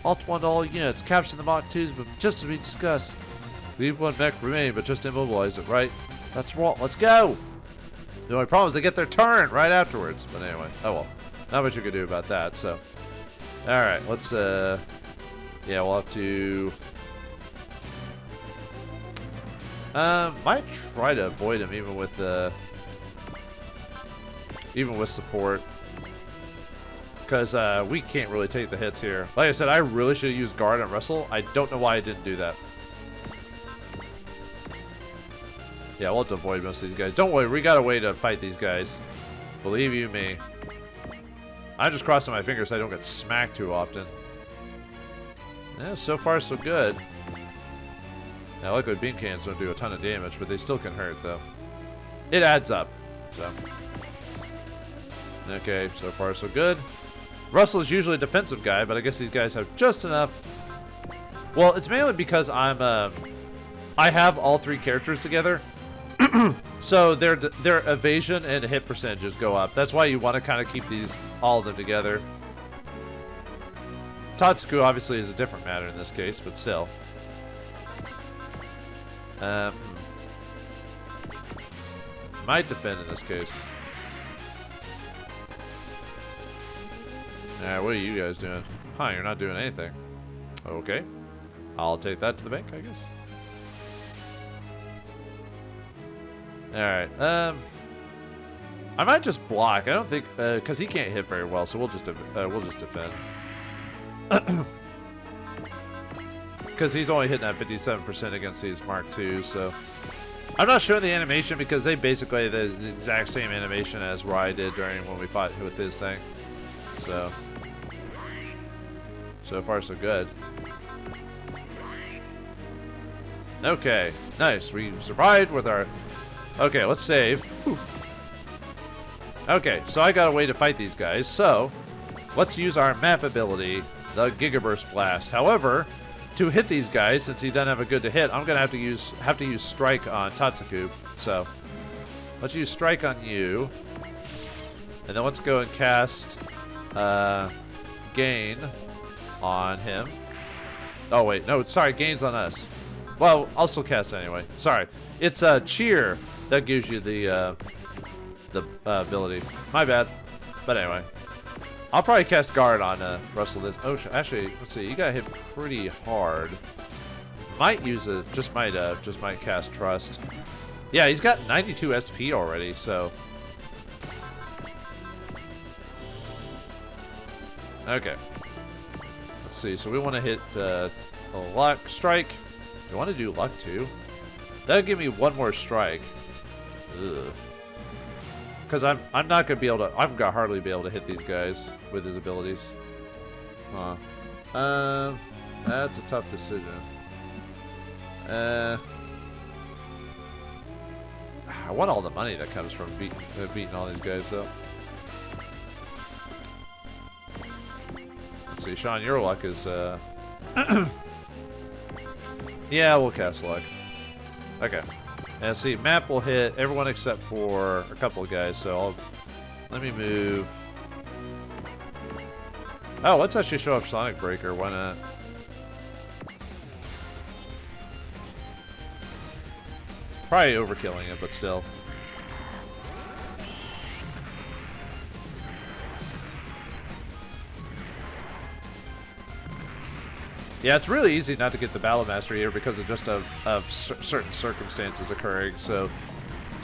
Alt 1 to all units. Capture the Mark IIs, but just as we discussed. Leave one mech remain, but just immobilize it, right? That's right. Let's go. The only problem is they get their turn right afterwards. But anyway, oh well. Not much you can do about that, so. Alright, let's, yeah, we'll have to... might try to avoid him even with support. Because, we can't really take the hits here. Like I said, I really should have used guard and wrestle. I don't know why I didn't do that. Yeah, we'll have to avoid most of these guys. Don't worry, we got a way to fight these guys. Believe you me. I'm just crossing my fingers so I don't get smacked too often. Yeah, so far so good. Now, luckily beam cannons don't do a ton of damage, but they still can hurt, though. It adds up, so. Okay, so far so good. Russell is usually a defensive guy, but I guess these guys have just enough. Well, it's mainly because I have all three characters together. So their evasion and hit percentages go up. That's why you want to kind of keep all of them together. Tatsuku obviously is a different matter in this case, but still. Might defend in this case. Alright, what are you guys doing? Huh, you're not doing anything. Okay. I'll take that to the bank, I guess. Alright, I might just block. I don't think, because he can't hit very well, so we'll just defend. Because he's only hitting at 57% against these Mark II, so... I'm not showing the animation because they basically have the exact same animation as Rai did during when we fought with his thing. So far so good. Okay, nice. We survived with our... Okay, let's save. Whew. Okay, so I got a way to fight these guys. So, let's use our map ability, the Gigaburst Blast. However, to hit these guys, since he doesn't have a good to hit, I'm gonna have to use Strike on Tatsuku. So, let's use Strike on you, and then let's go and cast Gain on him. Oh wait, no, sorry, Gain's on us. Well, I'll still cast anyway. Sorry, it's Cheer that gives you the ability. My bad. But anyway, I'll probably cast guard on Russell this. Oh, actually, let's see. You got hit pretty hard. Might use it. Just might cast trust. Yeah, he's got 92 SP already. So. Okay. Let's see. So we want to hit a luck strike. Do you want to do luck too? That'll give me one more strike. Ugh. Because I'm not gonna be able to. I'm gonna hardly be able to hit these guys with his abilities. Huh. That's a tough decision. I want all the money that comes from beating all these guys though. Let's see, Sean, your luck is yeah, we'll cast luck. Okay. And see, map will hit everyone except for a couple of guys, so let me move. Oh, let's actually show off Sonic Breaker, why not? Probably overkilling it, but still. Yeah, it's really easy not to get the Battle Mastery here because of just certain circumstances occurring. So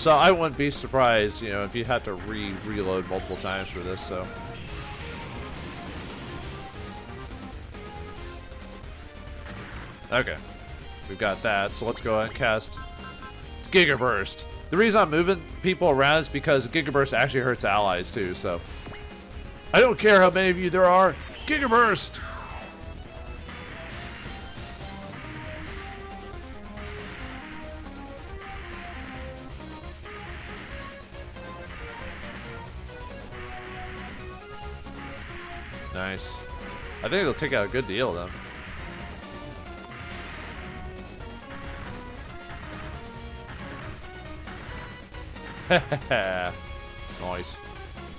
I wouldn't be surprised, you know, if you had to reload multiple times for this. So. Okay, we've got that. So let's go ahead and cast Giga Burst. The reason I'm moving people around is because Giga Burst actually hurts allies too. So I don't care how many of you there are. Giga Burst. Nice. I think it'll take out a good deal, though. Nice.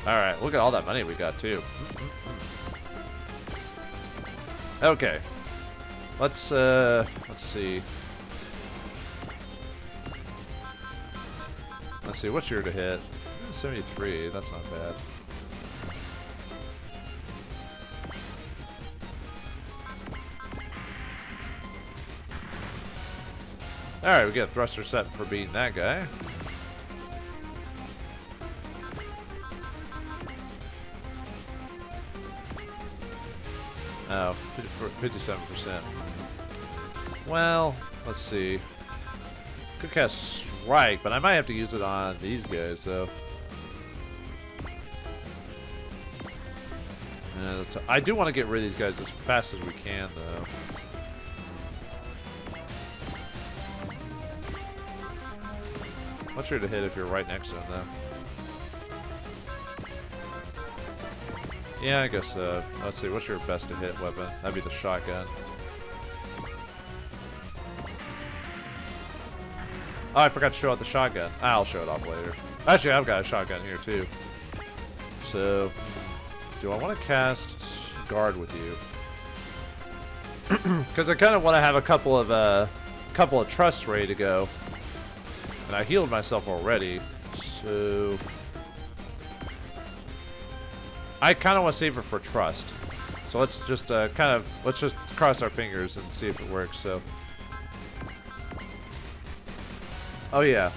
Alright, look at all that money we got, too. Okay. Let's see. Let's see, what's your to hit? 73, that's not bad. Alright, we get a thruster set for beating that guy. Oh, 57%. Well, let's see. Could cast Strike, but I might have to use it on these guys, though. I do want to get rid of these guys as fast as we can, though. What's your to hit if you're right next to him, though? Yeah, I guess so. Let's see, what's your best to hit weapon? That'd be the shotgun. Oh, I forgot to show out the shotgun. I'll show it off later. Actually, I've got a shotgun here, too. So, do I want to cast Guard with you? Because I kind of want to have a couple of trusts ready to go. And I healed myself already, so I kind of want to save it for trust. So let's just let's just cross our fingers and see if it works. So, oh yeah.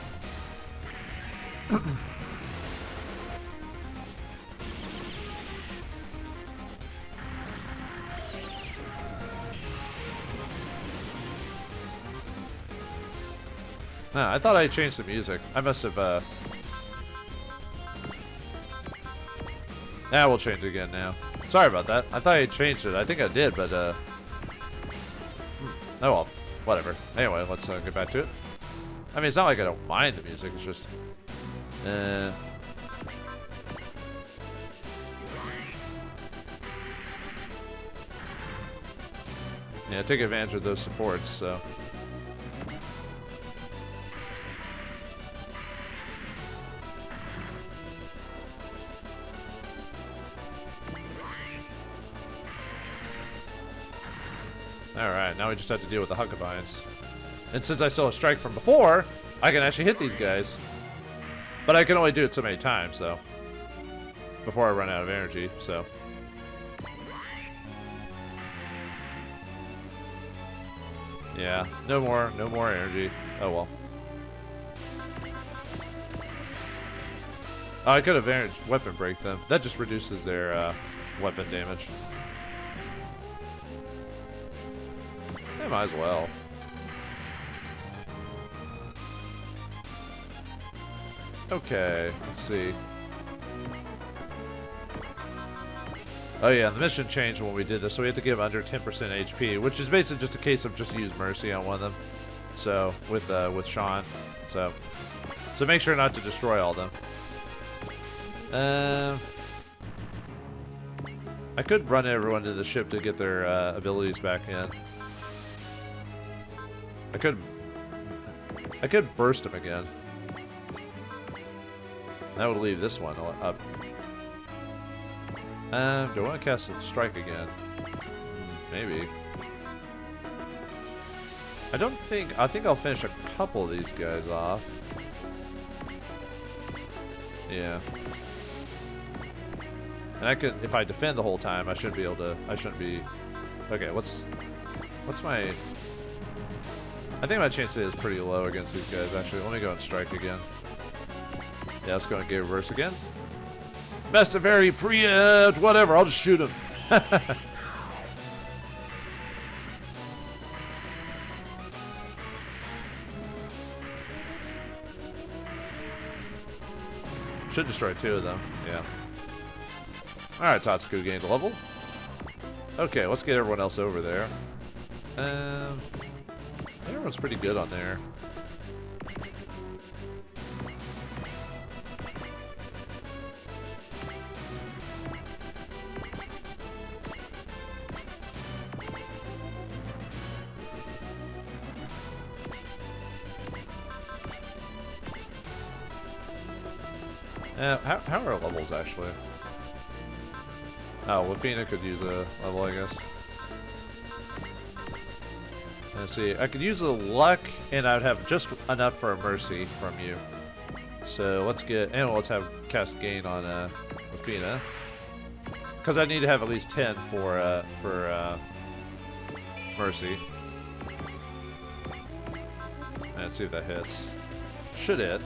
Nah, I thought I changed the music. I must have, we'll change it again now. Sorry about that. I thought I changed it. I think I did, but, oh well. Whatever. Anyway, let's get back to it. I mean, it's not like I don't mind the music. It's just, yeah, take advantage of those supports, so. Alright, now we just have to deal with the Huckabines. And since I still have Strike from before, I can actually hit these guys. But I can only do it so many times, though. Before I run out of energy, so. Yeah, no more energy. Oh well. Oh, I could have weapon break them. That just reduces their weapon damage. Yeah, might as well. Okay, let's see. Oh yeah, the mission changed when we did this, so we have to give under 10% HP, which is basically just a case of just use mercy on one of them. So with Sean, so make sure not to destroy all of them. I could run everyone to the ship to get their abilities back in. I could burst them again. That would leave this one up. Do I want to cast a strike again? Maybe. I think I'll finish a couple of these guys off. Yeah. And I could, if I defend the whole time, I shouldn't be able to, okay, what's my, I think my chance is pretty low against these guys, actually. Let me go and strike again. Yeah, let's go and get reverse again. Very preempt, whatever, I'll just shoot him. Should destroy two of them, yeah. Alright, Tatsuku gained a level. Okay, let's get everyone else over there. Everyone's pretty good on there. How are our levels actually? Oh, Lafina could use a level, I guess. Let's see, I could use a luck, and I'd have just enough for a mercy from you. So let's get, and let's have cast gain on Lafina, because I need to have at least 10 for mercy. And let's see if that hits. Should hit.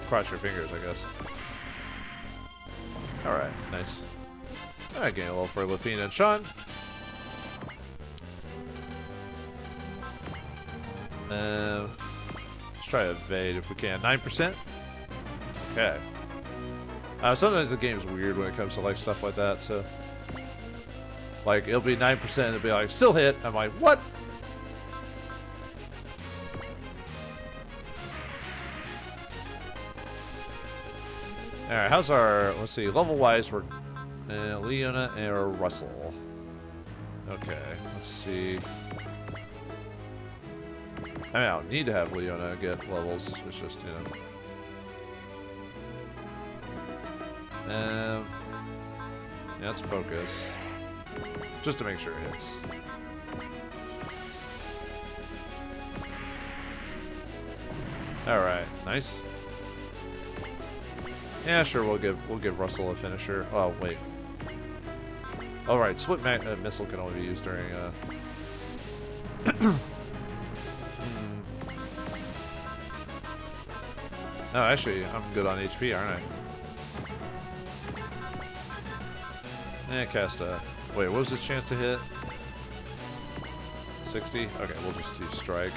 Cross your fingers, I guess. Alright, nice. Alright, gain a level for Lafina and Sean. Let's try to evade if we can. 9%? Okay. Sometimes the game's weird when it comes to like stuff like that, so like it'll be 9% and it'll be like, still hit. I'm like, what? Alright, how's our, let's see, level-wise, we're Leona and Russell. Okay, let's see. I mean, I don't need to have Leona get levels, it's just, you know. Yeah, let's focus. Just to make sure it hits. Alright, nice. Yeah, sure. We'll give Russell a finisher. Oh wait. All right. Split missile can only be used during. No, actually, I'm good on HP, aren't I? Yeah, cast a. Wait, what was his chance to hit? 60. Okay, we'll just do strike.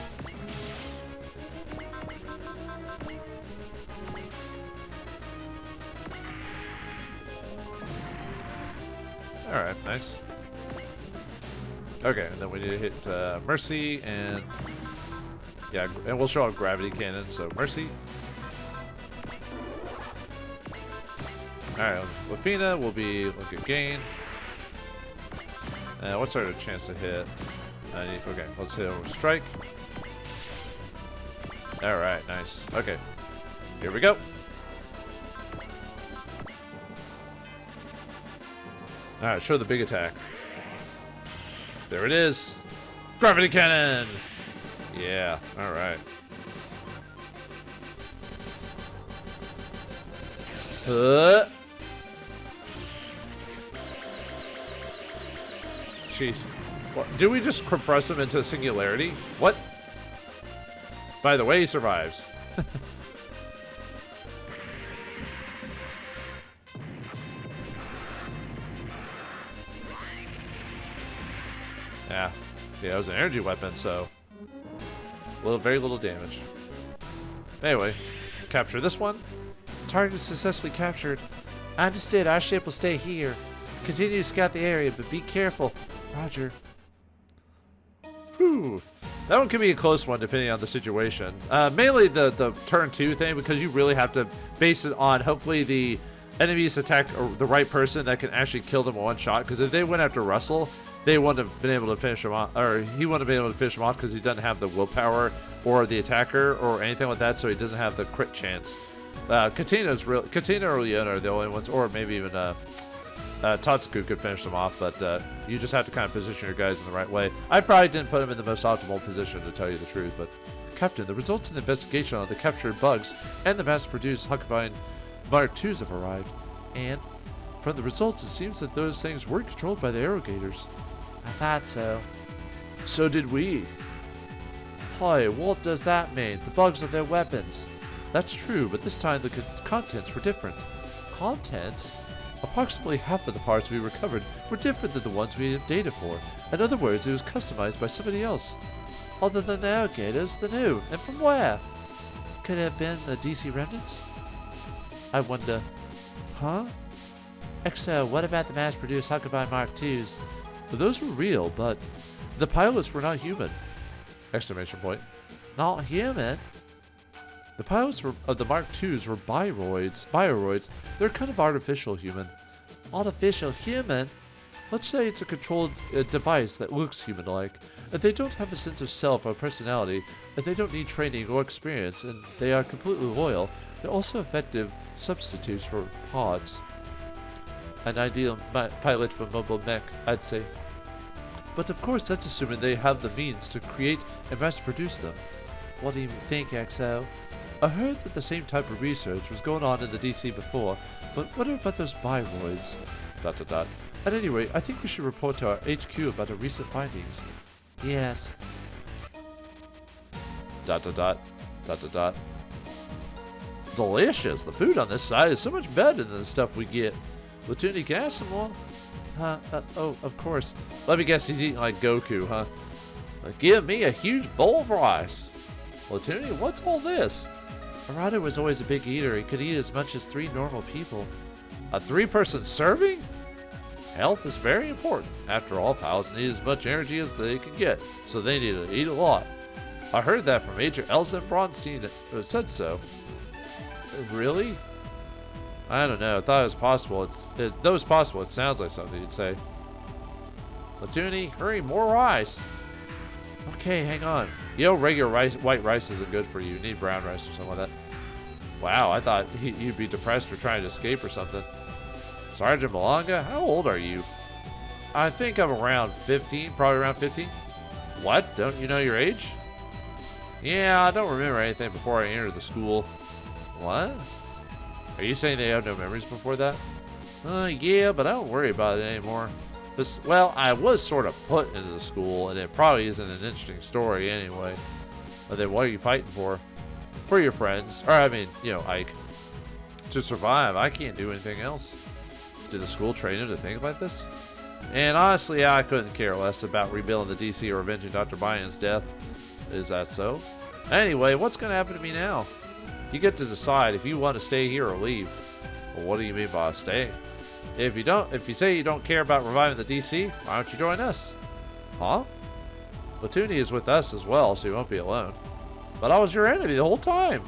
Alright, nice. Okay, and then we need to hit Mercy, and yeah, and we'll show off Gravity Cannon, so Mercy. Alright, Lafina will be look at gain. What's our chance to hit? Okay, let's hit with Strike. Alright, nice. Okay, here we go. Alright, show the big attack. There it is. Gravity Cannon! Yeah, alright. Jeez. What, do we just compress him into a singularity? What? By the way, he survives. Yeah, it was an energy weapon, so very little damage. Anyway, capture this one. Target successfully captured. Understood. Our ship will stay here. Continue to scout the area, but be careful. Roger. Whew. That one could be a close one depending on the situation. Mainly the turn 2 thing, because you really have to base it on hopefully the enemies attack the right person that can actually kill them in one shot. Because if they went after Russell, they wouldn't have been able to finish him off, or he wouldn't have been able to finish him off because he doesn't have the willpower or the attacker or anything like that, so he doesn't have the crit chance. Katina or Leona are the only ones, or maybe even Tatsuku could finish them off, but you just have to kind of position your guys in the right way. I probably didn't put him in the most optimal position, to tell you the truth, but Captain, the results of the investigation on the captured bugs and the mass-produced Huckabine Mark IIs have arrived, and from the results, it seems that those things were controlled by the Arrogators. I thought so. So did we. Hi, what does that mean? The bugs are their weapons. That's true, but this time the contents were different. Contents? Approximately half of the parts we recovered were different than the ones we had data for. In other words, it was customized by somebody else. Other than the Arrogators, the new. And from where? Could it have been the DC remnants? I wonder. Huh? XO, what about the mass-produced Huckabine Mark IIs? Those were real, but the pilots were not human! Exclamation point. Not human? The pilots of the Mark IIs were bioroids. They're kind of artificial human. Artificial human? Let's say it's a controlled device that looks human-like. If they don't have a sense of self or personality, if they don't need training or experience, and they are completely loyal, they're also effective substitutes for pods. An ideal pilot for mobile mech, I'd say. But of course, that's assuming they have the means to create and mass-produce them. What do you think, XO? I heard that the same type of research was going on in the DC before, but what about those bioroids? ... At any rate, I think we should report to our HQ about our recent findings. Yes. ... Delicious! The food on this side is so much better than the stuff we get. Latuni, can I have some more? Oh, of course. Let me guess, he's eating like Goku, huh? Give me a huge bowl of rice. Latuni, what's all this? Arado was always a big eater. He could eat as much as 3 normal people. A 3-person serving? Health is very important. After all, pilots need as much energy as they can get, so they need to eat a lot. I heard that from Major Elsa Bronstein said so. Really? I don't know. I thought it was possible. Though it's possible, it sounds like something you'd say. Latuni, hurry, more rice. Okay, hang on. Regular rice, white rice isn't good for you. You need brown rice or something like that. Wow, I thought you'd be depressed or trying to escape or something. Sergeant Malanga, how old are you? I think I'm around 15, probably around 15. What? Don't you know your age? Yeah, I don't remember anything before I entered the school. What? Are you saying they have no memories before that? Yeah, but I don't worry about it anymore. Well, I was sort of put into the school, and it probably isn't an interesting story anyway. But then what are you fighting for? For your friends. Or, I mean, Ike. To survive, I can't do anything else. Did the school train him to think like this? And honestly, I couldn't care less about rebuilding the DC or avenging Dr. Byron's death. Is that so? Anyway, what's going to happen to me now? You get to decide if you want to stay here or leave. Well, what do you mean by staying? If you say you don't care about reviving the DC, why don't you join us? Huh? Latuni is with us as well, so you won't be alone. But I was your enemy the whole time.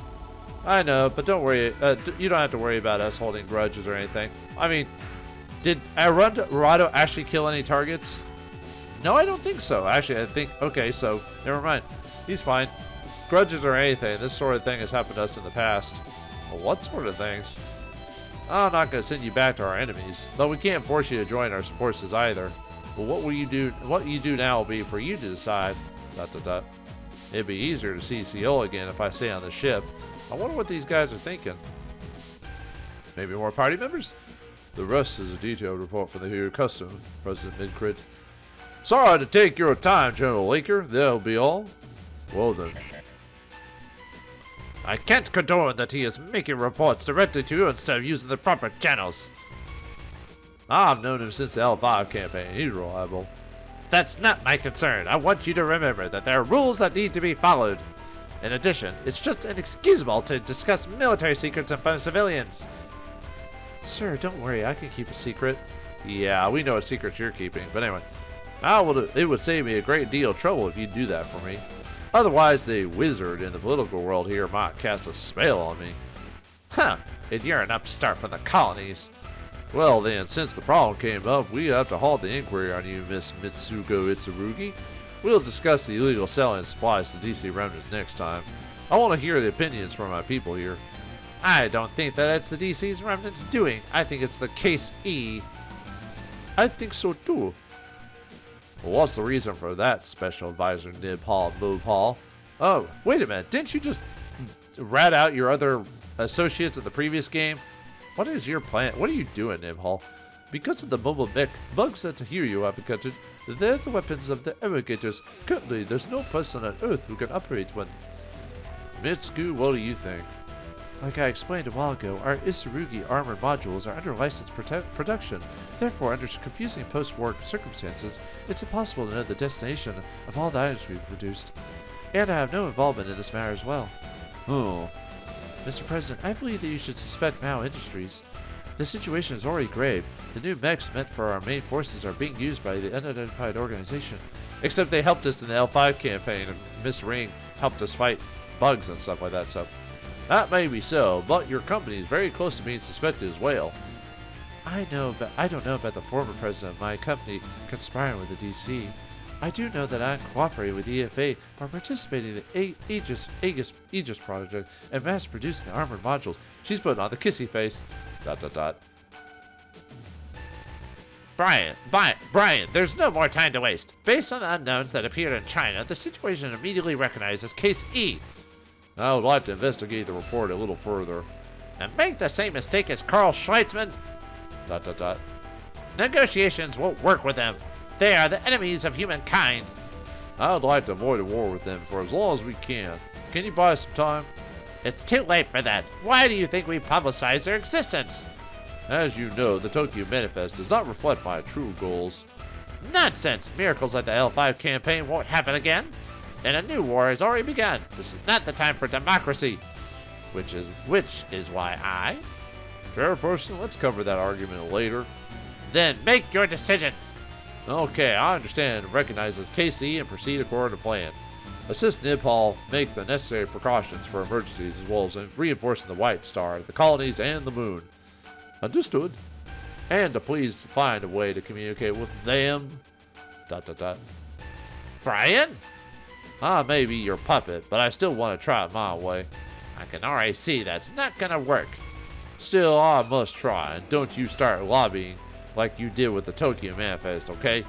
I know, but don't worry. You don't have to worry about us holding grudges or anything. I mean, did Arado actually kill any targets? No, I don't think so. Actually, I think... Okay, so, never mind. He's fine. Grudges or anything, this sort of thing has happened to us in the past. Well, what sort of things? I'm not going to send you back to our enemies, though we can't force you to join our forces either. But what you do now will be for you to decide. ... It'd be easier to see Seoul again if I stay on the ship. I wonder what these guys are thinking. Maybe more party members? The rest is a detailed report from the Hero Custom, President Midcrit. Sorry to take your time, General Laker. That'll be all. Well then. I can't condone that he is making reports directly to you instead of using the proper channels. I've known him since the L5 campaign. He's reliable. That's not my concern. I want you to remember that there are rules that need to be followed. In addition, it's just inexcusable to discuss military secrets in front of civilians. Sir, don't worry. I can keep a secret. Yeah, we know what secrets you're keeping. But anyway, it would save me a great deal of trouble if you do that for me. Otherwise, the wizard in the political world here might cast a spell on me. Huh, and you're an upstart from the colonies. Well then, since the problem came up, we have to halt the inquiry on you, Miss Mitsuko Itsurugi. We'll discuss the illegal selling of supplies to DC remnants next time. I want to hear the opinions from my people here. I don't think that that's the DC's remnants doing. I think it's the Case E. I think so too. Well, what's the reason for that, Special Advisor Nib Hall Move Hall? Oh, wait a minute. Didn't you just rat out your other associates in the previous game? What is your plan? What are you doing, Nib Hall? Because of the mobile mech bugs that you have encountered, they're the weapons of the irrigators. Currently, there's no person on Earth who can operate one. Mitsuku, what do you think? Like I explained a while ago, our Isurugi armored modules are under license production. Therefore, under confusing post-war circumstances, it's impossible to know the destination of all the items we've produced. And I have no involvement in this matter as well. Oh. Mr. President, I believe that you should suspect Mao Industries. The situation is already grave. The new mechs meant for our main forces are being used by the unidentified organization. Except they helped us in the L5 campaign, and Miss Ring helped us fight bugs and stuff like that, so... That may be so, but your company is very close to being suspected as well. I don't know about the former president of my company conspiring with the DC. I do know that I'm cooperating with EFA by participating in the Aegis project and mass producing the armored modules. She's putting on the kissy face. ... Brian, there's no more time to waste. Based on the unknowns that appeared in China, the situation immediately recognized as Case E. I would like to investigate the report a little further. And make the same mistake as Carl Schleitzman? ... Negotiations won't work with them. They are the enemies of humankind. I would like to avoid a war with them for as long as we can. Can you buy us some time? It's too late for that. Why do you think we publicize their existence? As you know, the Tokyo Manifest does not reflect my true goals. Nonsense! Miracles like the L5 campaign won't happen again. And a new war has already begun. This is not the time for democracy. Which is why I... Chairperson, let's cover that argument later. Then make your decision. Okay, I understand and recognize as KC and proceed according to plan. Assist Nibhal make the necessary precautions for emergencies as well as reinforcing the White Star, the colonies, and the moon. Understood. And to please find a way to communicate with them. ... Brian? I may be your puppet, but I still want to try it my way. I can already see that's not gonna work. Still, I must try, and don't you start lobbying like you did with the Tokyo Manifest, okay?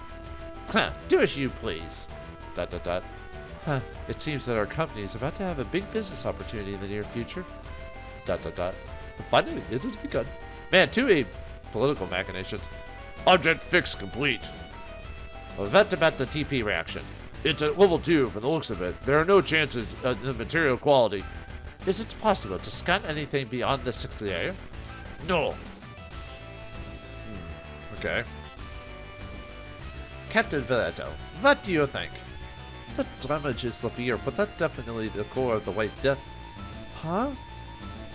Huh, do as you please. ... Huh, it seems that our company is about to have a big business opportunity in the near future. ... Finally, it has begun. Man, too political machinations. Object fix complete. What about the TP reaction? It's at level 2 from the looks of it. There are no chances of the material quality. Is it possible to scan anything beyond the 6th layer? No. Okay. Captain Villetto, what do you think? The damage is severe, but that's definitely the core of the White Death. Huh?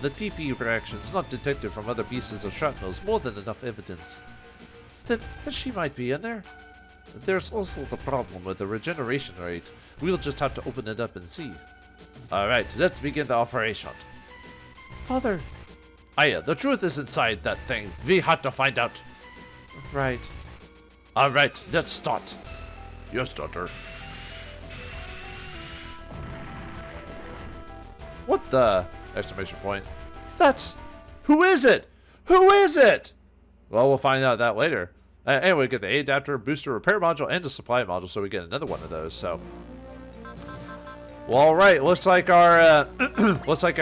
The TP reaction is not detected from other pieces of shrapnel is more than enough evidence. Then she might be in there. There's also the problem with the regeneration rate. We'll just have to open it up and see. Alright, let's begin the operation. Father! Aya, the truth is inside that thing. We have to find out. Right. Alright, let's start. Yes, daughter. What the? Exclamation point. That's... Who is it? Who is it? Well, we'll find out that later. Anyway, we get the A adapter, booster, repair module, and a supply module, so we get another one of those. So, well, all right. Looks like our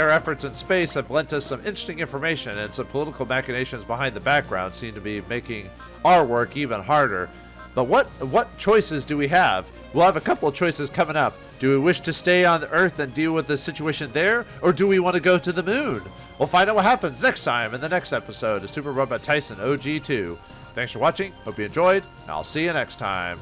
efforts in space have lent us some interesting information, and some political machinations behind the background seem to be making our work even harder. But what choices do we have? We'll have a couple of choices coming up. Do we wish to stay on Earth and deal with the situation there, or do we want to go to the moon? We'll find out what happens next time in the next episode of Super Robot Taisen OG2. Thanks for watching, hope you enjoyed, and I'll see you next time.